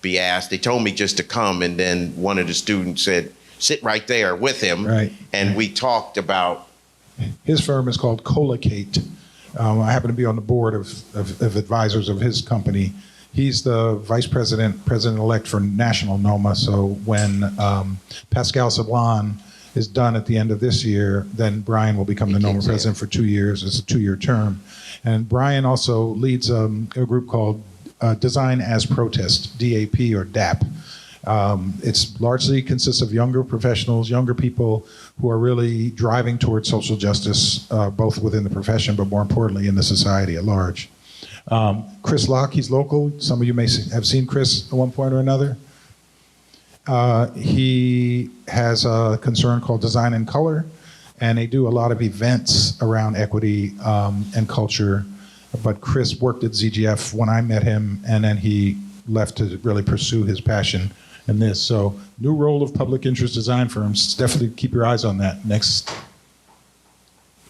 be asked. They told me just to come, and then one of the students said, sit right there with him. Right. And we talked about. His firm is called Colocate. I happen to be on the board of advisors of his company. He's the vice president, president-elect for National NOMA. So when Pascal Sablon is done at the end of this year, then Brian will become the NOMA president for 2 years. It's a 2-year term. And Brian also leads a group called Design as Protest, DAP or DAP. It's largely consists of younger professionals, younger people who are really driving towards social justice, both within the profession, but more importantly in the society at large. Chris Locke, he's local. Some of you may have seen Chris at one point or another. He has a concern called Design in Color, and they do a lot of events around equity and culture. But Chris worked at ZGF when I met him, and then he left to really pursue his passion in this. So, new role of public interest design firms. Definitely keep your eyes on that. Next.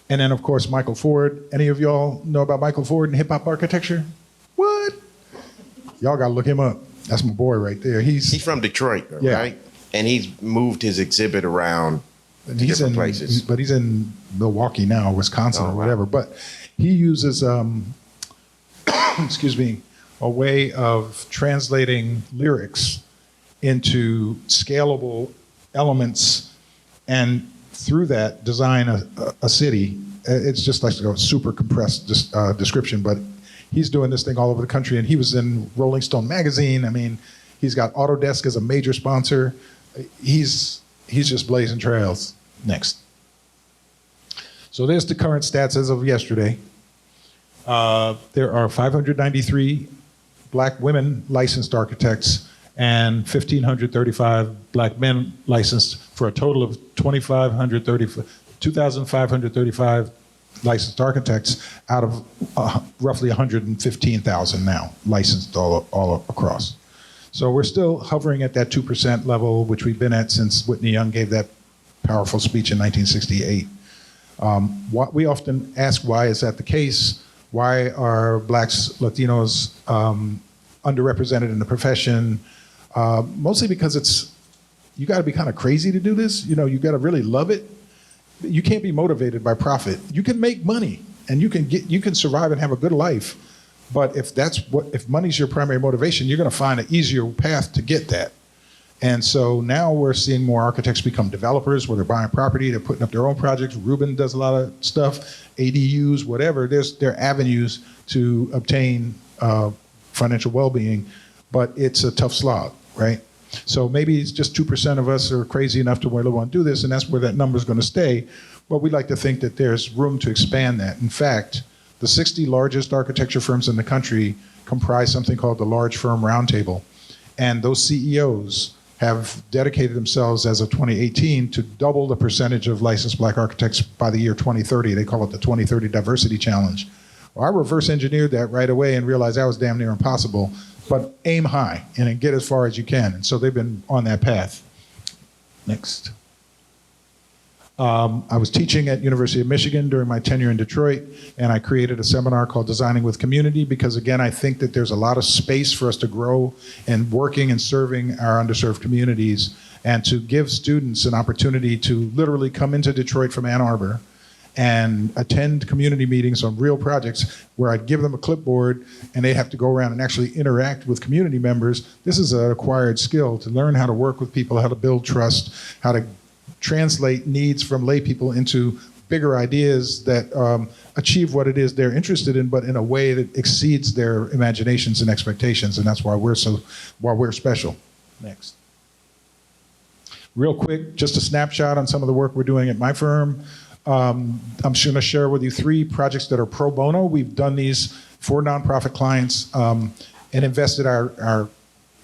And then, of course, Michael Ford. Any of y'all know about Michael Ford and hip-hop architecture? What? Y'all got to look him up. That's my boy right there. He's from Detroit, right? And he's moved his exhibit around different places. But he's in Milwaukee now, Wisconsin, or whatever. But he uses, excuse me, a way of translating lyrics into scalable elements, and through that design a city. It's just like a super compressed description, but he's doing this thing all over the country, and he was in Rolling Stone magazine. I mean, he's got Autodesk as a major sponsor. He's just blazing trails. Next. So there's the current stats as of yesterday. There are 593 black women licensed architects and 1,535 black men licensed, for a total of 2,535 licensed architects out of roughly 115,000 now licensed all across. So we're still hovering at that 2% level, which we've been at since Whitney Young gave that powerful speech in 1968. We often ask, why is that the case? Why are blacks, Latinos underrepresented in the profession? Mostly because you got to be kind of crazy to do this. You know, you got to really love it. You can't be motivated by profit. You can make money and you can survive and have a good life. But if money's your primary motivation, you're going to find an easier path to get that. And so now we're seeing more architects become developers, where they're buying property, they're putting up their own projects. Reuben does a lot of stuff, ADUs, whatever. There are avenues to obtain financial well-being, but it's a tough slog, right? So maybe it's just 2% of us are crazy enough to really want to do this, and that's where that number is going to stay. But we'd like to think that there's room to expand that. In fact, the 60 largest architecture firms in the country comprise something called the Large Firm Roundtable. And those CEOs have dedicated themselves as of 2018 to double the percentage of licensed black architects by the year 2030. They call it the 2030 Diversity Challenge, Well, I reverse engineered that right away and realized that was damn near impossible. But aim high and then get as far as you can. And so they've been on that path. Next. I was teaching at University of Michigan during my tenure in Detroit, and I created a seminar called Designing with Community because, again, I think that there's a lot of space for us to grow and working and serving our underserved communities, and to give students an opportunity to literally come into Detroit from Ann Arbor and attend community meetings on real projects where I'd give them a clipboard and they'd have to go around and actually interact with community members. This is an acquired skill to learn how to work with people, how to build trust, how to translate needs from lay people into bigger ideas that achieve what it is they're interested in, but in a way that exceeds their imaginations and expectations. And that's why we're special. Next. Real quick, just a snapshot on some of the work we're doing at my firm. I'm just going to share with you 3 projects that are pro bono. We've done these for nonprofit clients and invested our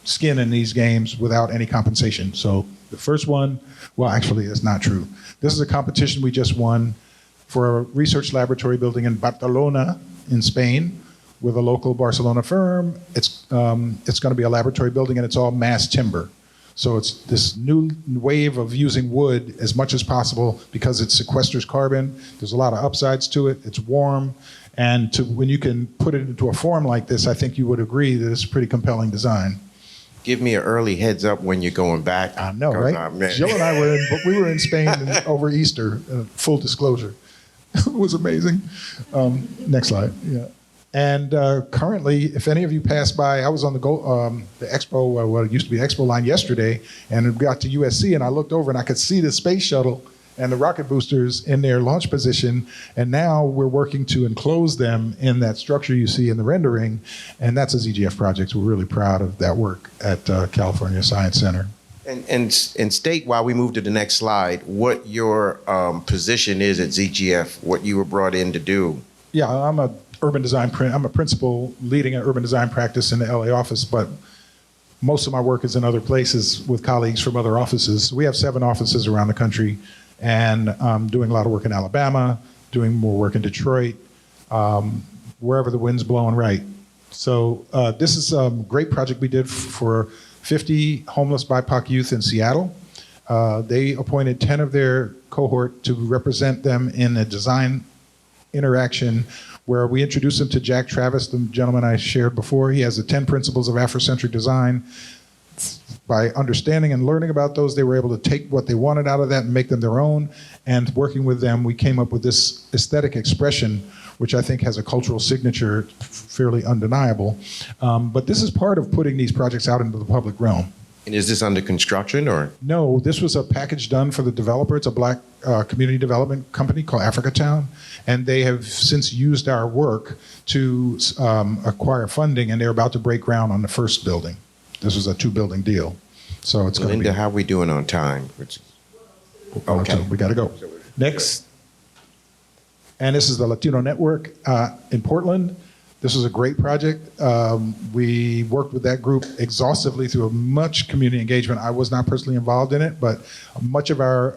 skin in these games without any compensation. So the first one, well, actually, that's not true. This is a competition we just won for a research laboratory building in Barcelona, in Spain, with a local Barcelona firm. It's going to be a laboratory building, and it's all mass timber. So it's this new wave of using wood as much as possible because it sequesters carbon. There's a lot of upsides to it. It's warm. And when you can put it into a form like this, I think you would agree that it's a pretty compelling design. Give me an early heads up when you're going back. I know, right? Jill and I were in Spain over Easter, full disclosure. It was amazing. Next slide, yeah. And currently, if any of you pass by, I was on the Expo, what used to be Expo line yesterday, and got to USC, and I looked over and I could see the space shuttle and the rocket boosters in their launch position, and now we're working to enclose them in that structure you see in the rendering, and that's a ZGF project. We're really proud of that work at California Science Center. And state, while we move to the next slide, what your position is at ZGF, what you were brought in to do. Yeah, I'm a principal leading an urban design practice in the LA office, but most of my work is in other places with colleagues from other offices. We have 7 offices around the country, and I'm doing a lot of work in Alabama, doing more work in Detroit, wherever the wind's blowing right. So this is a great project we did for 50 homeless BIPOC youth in Seattle. They appointed 10 of their cohort to represent them in a design interaction where we introduced them to Jack Travis, the gentleman I shared before. He has the 10 principles of Afrocentric design. By understanding and learning about those, they were able to take what they wanted out of that and make them their own. And working with them, we came up with this aesthetic expression, which I think has a cultural signature fairly undeniable. But this is part of putting these projects out into the public realm. And is this under construction or? No, this was a package done for the developer. It's a Black community development company called Africatown, and they have since used our work to acquire funding, and they're about to break ground on the first building. This was a 2-building deal, so it's going to be. Linda, how are we doing on time? Okay, we got to go. Next, and this is the Latino Network in Portland. This was a great project. We worked with that group exhaustively through a much community engagement. I was not personally involved in it, but much of our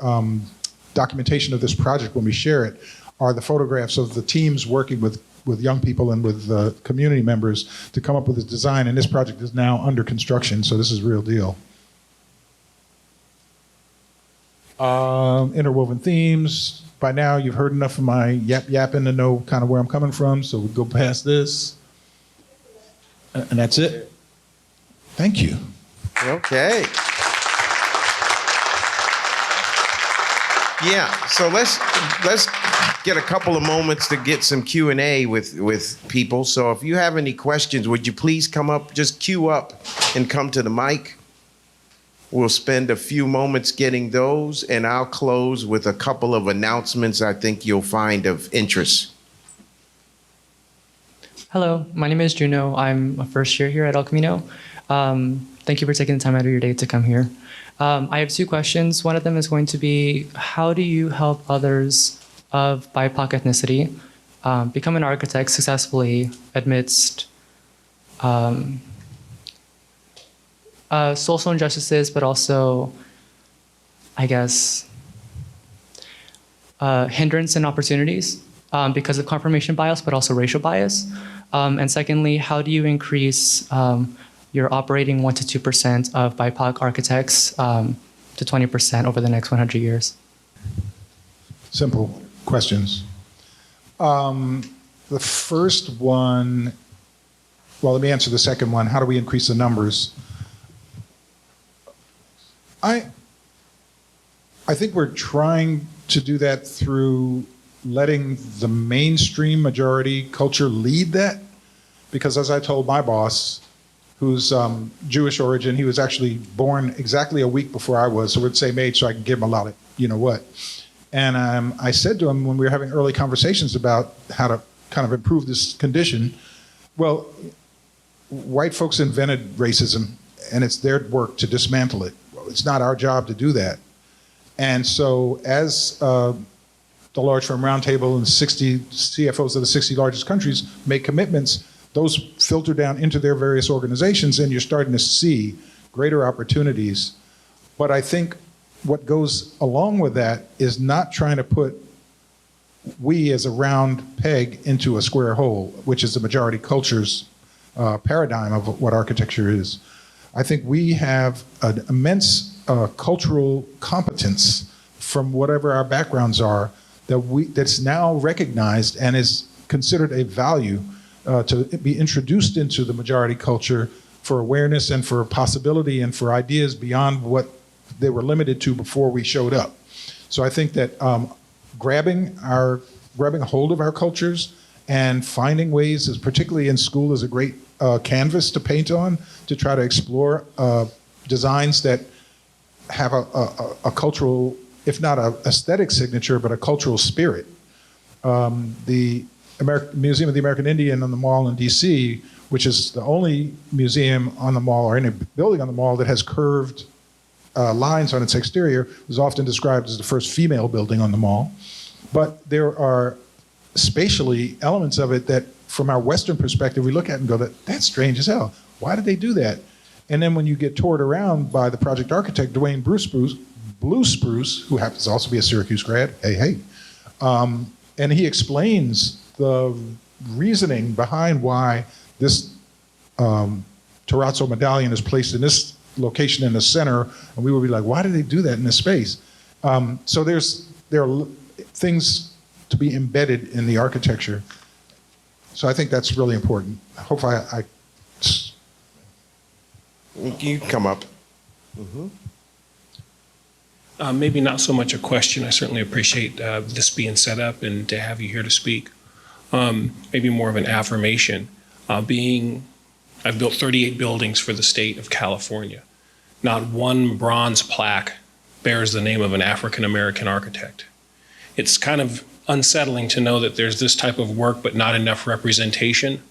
documentation of this project, when we share it, are the photographs of the teams working with young people and with community members to come up with this design. And this project is now under construction, so this is real deal. Interwoven themes. By now, you've heard enough of my yapping to know kind of where I'm coming from, so we'll go past this. And that's it. Thank you. Okay. Yeah, so let's get a couple of moments to get some Q&A with people. So if you have any questions, would you please come up, just queue up and come to the mic. We'll spend a few moments getting those, and I'll close with a couple of announcements I think you'll find of interest. Hello, my name is Juno. I'm a first year here at El Camino. Thank you for taking the time out of your day to come here. I have 2 questions. One of them is going to be, how do you help others of BIPOC ethnicity become an architect successfully amidst social injustices, but also, I guess, hindrance and opportunities? because of confirmation bias, but also racial bias? And secondly, how do you increase your operating 1% to 2% of BIPOC architects to 20% over the next 100 years? Simple questions. The first one, well, let me answer the second one. How do we increase the numbers? I think we're trying to do that through letting the mainstream majority culture lead that. Because as I told my boss, who's Jewish origin, he was actually born exactly a week before I was, so we're the same age, so I can give him a lot of, you know what. And I said to him when we were having early conversations about how to kind of improve this condition, well, white folks invented racism, and it's their work to dismantle it. Well, it's not our job to do that. And so as the Large Firm Roundtable and 60 CFOs of the 60 largest countries make commitments, those filter down into their various organizations, and you're starting to see greater opportunities. But I think what goes along with that is not trying to put we as a round peg into a square hole, which is the majority culture's paradigm of what architecture is. I think we have an immense cultural competence from whatever our backgrounds are that's now recognized and is considered a value to be introduced into the majority culture for awareness and for possibility and for ideas beyond what they were limited to before we showed up. So I think that grabbing a hold of our cultures and finding ways, particularly in school, is a great canvas to paint on to try to explore designs that have a cultural, if not an aesthetic signature, but a cultural spirit. The Museum of the American Indian on the Mall in DC, which is the only museum on the mall or any building on the mall that has curved lines on its exterior, was often described as the first female building on the mall. But there are spatially elements of it that, from our Western perspective, we look at and go, that's strange as hell. Why did they do that? And then when you get toured around by the project architect, Dwayne Blue Spruce, who happens to also be a Syracuse grad, hey, and he explains the reasoning behind why this terrazzo medallion is placed in this location in the center, and we would be like, why did they do that in this space? So there are things to be embedded in the architecture. So I think that's really important. Hopefully You come up. Maybe not so much a question. I certainly appreciate this being set up and to have you here to speak. Maybe more of an affirmation. I've built 38 buildings for the state of California. Not one bronze plaque bears the name of an African-American architect. It's kind of unsettling to know that there's this type of work but not enough representation.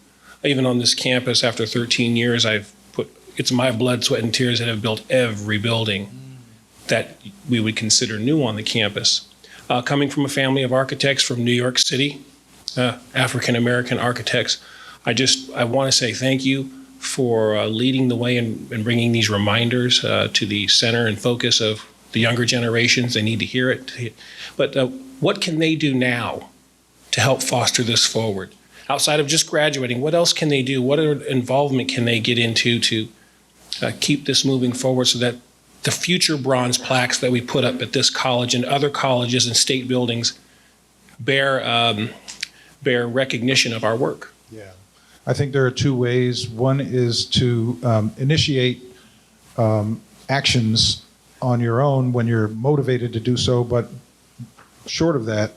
Even on this campus, after 13 years, it's my blood, sweat, and tears that have built every building that we would consider new on the campus. Coming from a family of architects from New York City, African-American architects, I want to say thank you for leading the way and bringing these reminders to the center and focus of the younger generations. They need to hear it. But what can they do now to help foster this forward? Outside of just graduating, what else can they do? What involvement can they get into to keep this moving forward so that the future bronze plaques that we put up at this college and other colleges and state buildings bear recognition of our work? Yeah, I think there are two ways. One is to initiate actions on your own when you're motivated to do so, but short of that,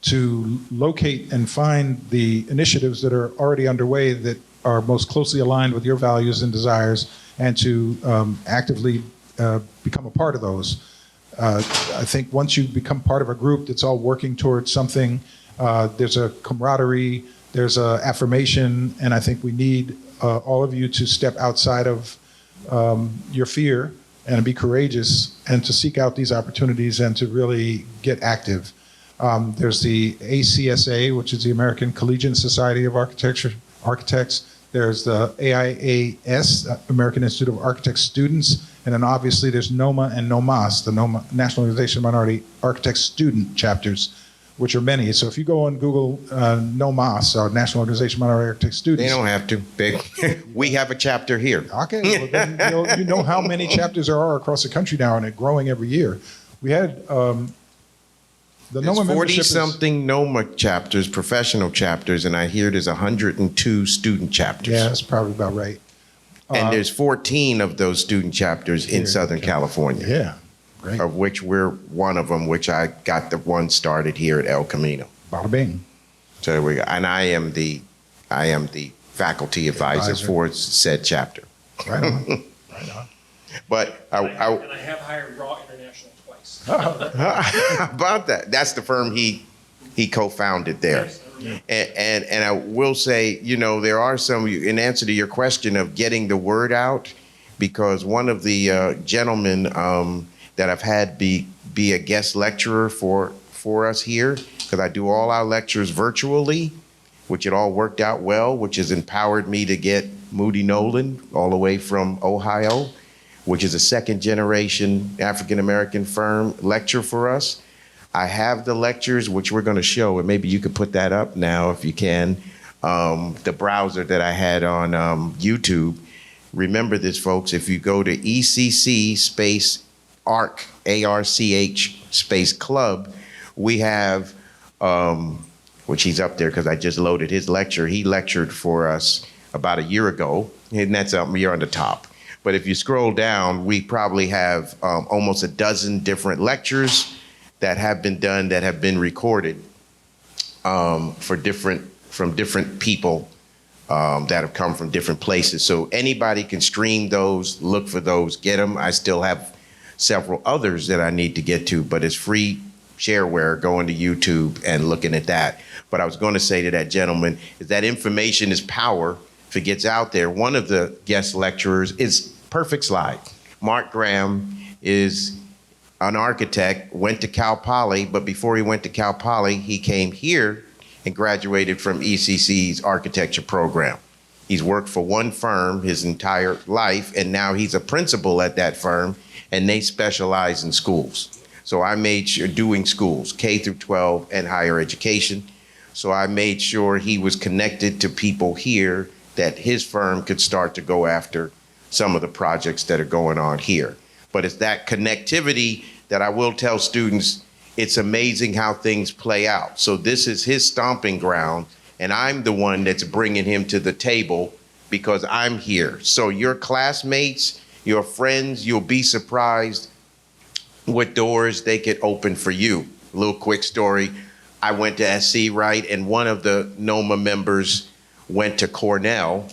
to locate and find the initiatives that are already underway that are most closely aligned with your values and desires, and to actively become a part of those. I think once you become part of a group that's all working towards something, there's a camaraderie, there's a affirmation, and I think we need all of you to step outside of your fear and be courageous and to seek out these opportunities and to really get active. There's the ACSA, which is the American Collegiate Society of Architects. There's the AIAS, American Institute of Architects Students, and then obviously there's NOMA and NOMAS, the National Organization of Minority Architects Student chapters. which are many. So if you go on Google NOMAS, our National Organization of Minority Architect Students. They don't have to. We have a chapter here. Okay, well then you know how many chapters there are across the country now, and it's growing every year. We had the There's NOMA membership 40-something NOMA chapters, professional chapters, and I hear there's 102 student chapters. Yeah, that's probably about right. And there's 14 of those student chapters in Southern California. Yeah, great. Of which we're one of them, which I got the one started here at El Camino. Bada bing. So and I am the faculty advisor for said chapter. Right on. Right on. But And I have hired Raw International twice. about that, that's the firm he co-founded there. And I will say, there are some, in answer to your question of getting the word out, because one of the gentlemen that I've had be a guest lecturer for us here, because I do all our lectures virtually, which it all worked out well, which has empowered me to get Moody Nolan all the way from Ohio, which is a second generation African-American firm, lecture for us. I have the lectures, which we're going to show, and maybe you could put that up now if you can, the browser that I had on YouTube. Remember this, folks, if you go to ECC space ARC, ARCH space club, we have, which he's up there because I just loaded his lecture. He lectured for us about a year ago, and that's up here on the top. But if you scroll down, we probably have almost a dozen different lectures that have been done, that have been recorded from different people that have come from different places. So anybody can stream those, look for those, get them. I still have several others that I need to get to, but it's free shareware, going to YouTube and looking at that. But I was going to say to that gentleman is that information is power if it gets out there. One of the guest lecturers is perfect slide. Mark Graham is an architect, went to Cal Poly, but before he went to Cal Poly, he came here and graduated from ECC's architecture program. He's worked for one firm his entire life, and now he's a principal at that firm, and they specialize in schools. So I made sure, doing schools, K through 12 and higher education. So I made sure he was connected to people here that his firm could start to go after some of the projects that are going on here. But it's that connectivity that I will tell students, it's amazing how things play out. So this is his stomping ground, and I'm the one that's bringing him to the table because I'm here. So your classmates, your friends, you'll be surprised what doors they could open for you. A little quick story. I went to SC, right? And one of the NOMA members went to Cornell.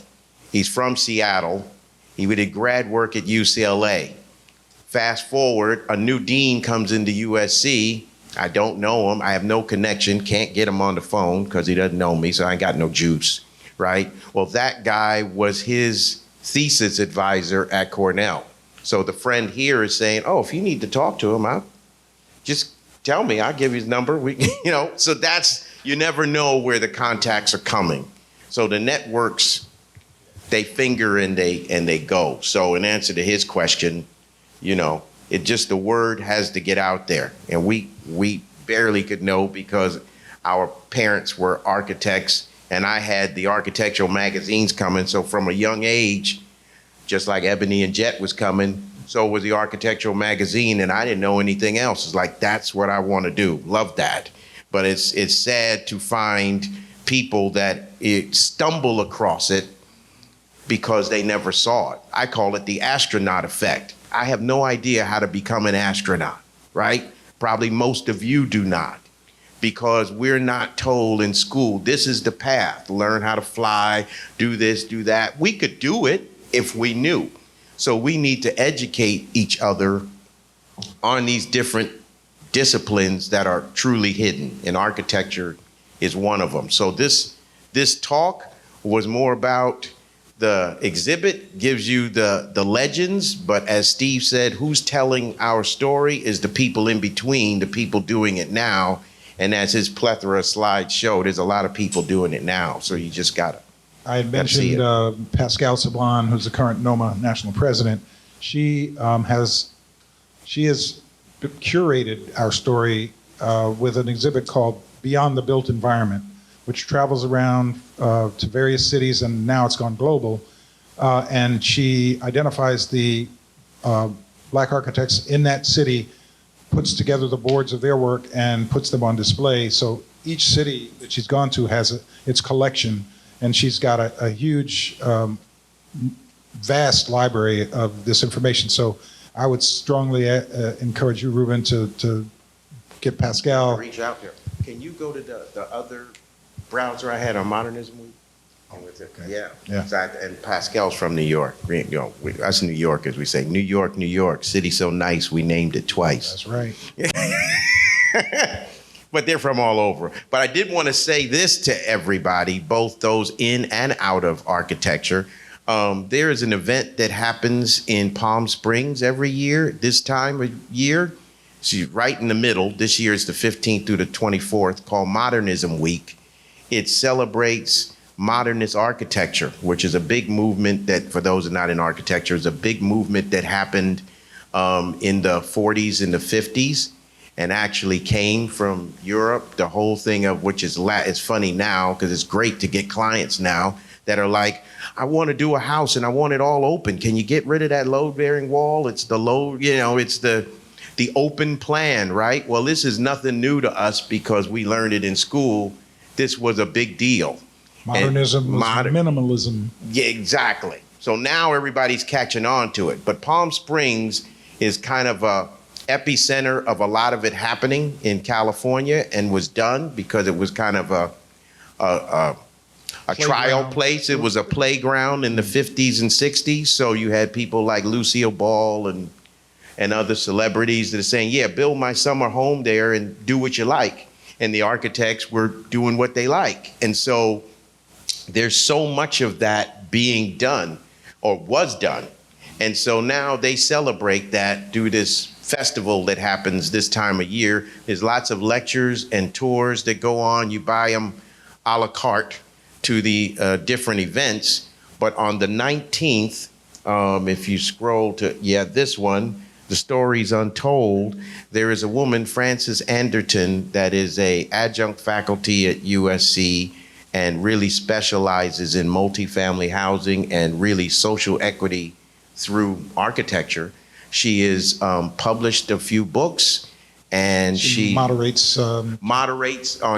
He's from Seattle. He did grad work at UCLA. Fast forward, a new dean comes into USC. I don't know him. I have no connection. Can't get him on the phone because he doesn't know me, so I ain't got no juice, right? Well, that guy was his thesis advisor at Cornell. So the friend here is saying, oh, if you need to talk to him, just tell me. I'll give you his number. So that's, you never know where the contacts are coming. So the networks, they finger and they go. So in answer to his question, it just, the word has to get out there. And we barely could know because our parents were architects, and I had the architectural magazines coming. So from a young age, just like Ebony and Jet was coming, so was the architectural magazine, and I didn't know anything else. It's like, that's what I want to do. Love that. But it's sad to find people that stumble across it because they never saw it. I call it the astronaut effect. I have no idea how to become an astronaut, right? Probably most of you do not, because we're not told in school, this is the path, learn how to fly, do this, do that. We could do it if we knew. So we need to educate each other on these different disciplines that are truly hidden, and architecture is one of them. So this talk was more about the exhibit, gives you the legends, but as Steve said, who's telling our story is the people in between, the people doing it now. And as his plethora of slides showed, there's a lot of people doing it now. So you just gotta. I had mentioned Pascal Sablon, who's the current NOMA national president. She has curated our story with an exhibit called Beyond the Built Environment, which travels around to various cities, and now it's gone global. And she identifies the Black architects in that city, puts together the boards of their work, and puts them on display. So each city that she's gone to has its collection, and she's got a huge, vast library of this information. So I would strongly encourage you, Reuben, to get Pascal. Reach out there. Can you go to the other browser I had on Modernism Week? Okay. Yeah, Yeah. exactly. And Pascal's from New York. You know, us New Yorkers, we say, New York, New York, city so nice, we named it twice. That's right. But they're from all over. But I did want to say this to everybody, both those in and out of architecture. There is an event that happens in Palm Springs every year, this time of year. She's right in the middle. This year is the 15th through the 24th, called Modernism Week. It celebrates modernist architecture, which is a big movement that, for those who are not in architecture, is a big movement that happened in the 40s and the 50s and actually came from Europe. The whole thing of which is it's funny now because it's great to get clients now that are like, I want to do a house and I want it all open. Can you get rid of that load-bearing wall? It's the load, you know, it's the open plan, right? Well, this is nothing new to us because we learned it in school. This was a big deal. Modernism was minimalism. Yeah, exactly. So now everybody's catching on to it. But Palm Springs is kind of a epicenter of a lot of it happening in California, and was done because it was kind of a trial place. It was a playground in the 50s and 60s. So you had people like Lucille Ball and other celebrities that are saying, yeah, build my summer home there and do what you like. And the architects were doing what they like. And so there's so much of that being done or was done. And so now they celebrate that through this festival that happens this time of year. There's lots of lectures and tours that go on. You buy them a la carte to the different events. But on the 19th, if you scroll to, this one, The Stories Untold, there is a woman, Frances Anderton, that is a adjunct faculty at USC and really specializes in multifamily housing and really social equity through architecture. She has published a few books, and she moderates on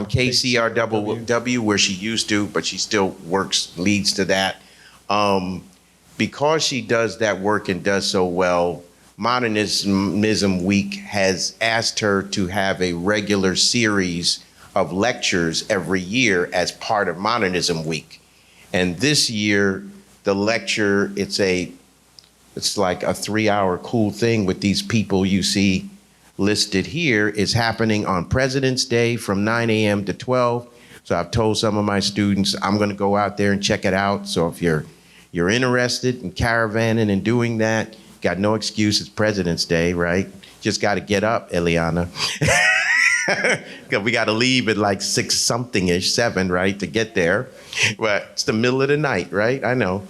KCRW, where she used to, but she still leads to that. Because she does that work and does so well, Modernism Week has asked her to have a regular series of lectures every year as part of Modernism Week. And this year, the lecture, it's like a 3-hour cool thing with these people you see listed here, is happening on President's Day from 9 a.m. to 12. So I've told some of my students, I'm gonna go out there and check it out. So if you're interested in caravanning and doing that, got no excuse, it's President's Day, right? Just gotta get up, Eliana. Because we got to leave at like 6-something-ish, 7, right, to get there. But it's the middle of the night, right? I know.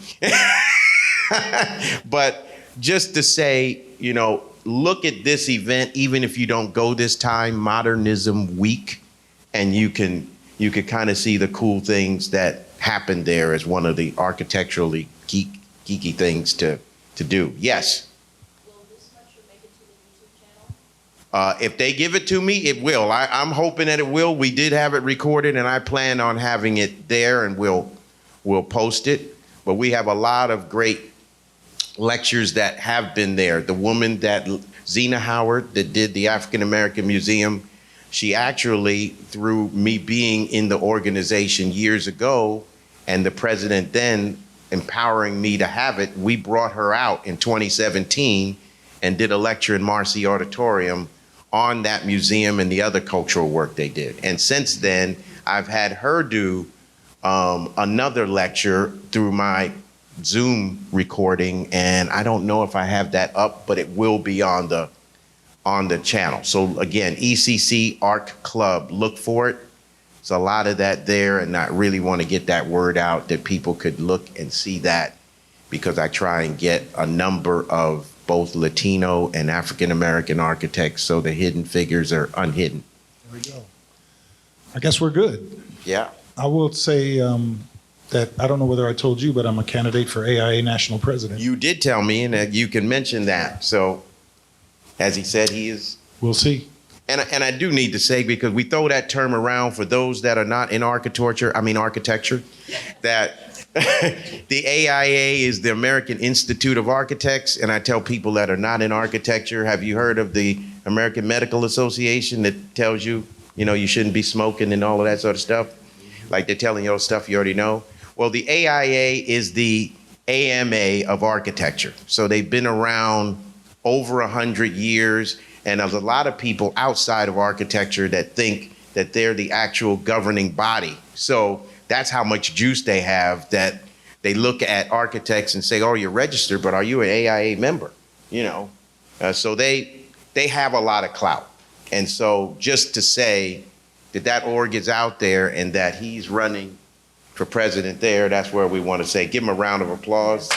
But just to say, you know, look at this event, even if you don't go this time, Modernism Week, and you can kind of see the cool things that happen there as one of the architecturally geeky things to do. Yes. If they give it to me, it will. I'm hoping that it will. We did have it recorded, and I plan on having it there, and we'll post it. But we have a lot of great lectures that have been there. The woman Zena Howard, that did the African American Museum, she actually, through me being in the organization years ago, and the president then empowering me to have it, we brought her out in 2017 and did a lecture in Marcy Auditorium on that museum and the other cultural work they did. And since then, I've had her do another lecture through my Zoom recording, and I don't know if I have that up, but it will be on the channel. So again, ECC Arc Club, look for it. There's a lot of that there, and I really want to get that word out that people could look and see that, because I try and get a number of both Latino and African American architects, so the hidden figures are unhidden. There we go. I guess we're good. Yeah. I will say that I don't know whether I told you, but I'm a candidate for AIA National President. You did tell me, and that you can mention that. So, as he said, he is. We'll see. And I do need to say, because we throw that term around for those that are not in architecture, that the AIA is the American Institute of Architects. And I tell people that are not in architecture, have you heard of the American Medical Association that tells you, you shouldn't be smoking and all of that sort of stuff? Like they're telling you stuff you already know. Well, the AIA is the AMA of architecture. So they've been around over 100 years. And there's a lot of people outside of architecture that think that they're the actual governing body. So that's how much juice they have, that they look at architects and say, oh, you're registered, but are you an AIA member? So they have a lot of clout. And so just to say that org is out there and that he's running for president there, that's where we want to say, give him a round of applause.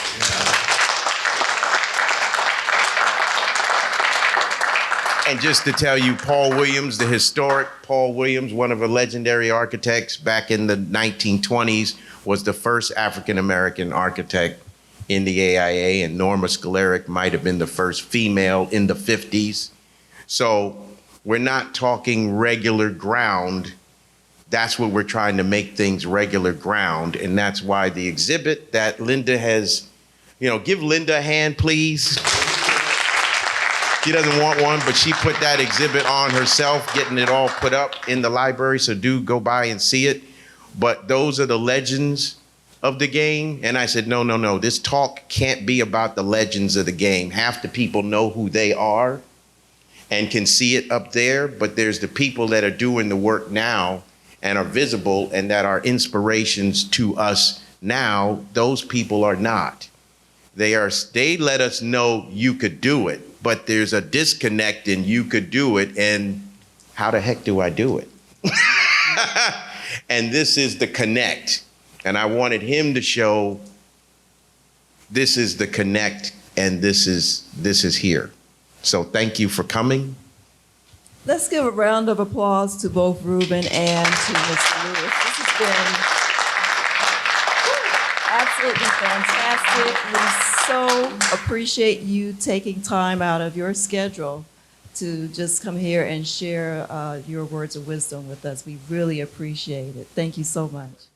And just to tell you, Paul Williams, the historic Paul Williams, one of the legendary architects back in the 1920s, was the first African-American architect in the AIA, and Norma Scalaric might have been the first female in the 50s. So we're not talking regular ground. That's what we're trying to make things regular ground. And that's why the exhibit that Linda has, give Linda a hand, please. She doesn't want one, but she put that exhibit on herself, getting it all put up in the library, so do go by and see it. But those are the legends of the game. And I said, no, this talk can't be about the legends of the game. Half the people know who they are and can see it up there, but there's the people that are doing the work now and are visible and that are inspirations to us now. Those people are not. They let us know you could do it. But there's a disconnect in you could do it, and how the heck do I do it? And this is the connect. And I wanted him to show this is the connect, and this is here. So thank you for coming. Let's give a round of applause to both Reuben and to Mr. Lewis. This has been absolutely fantastic. We so appreciate you taking time out of your schedule to just come here and share your words of wisdom with us. We really appreciate it. Thank you so much.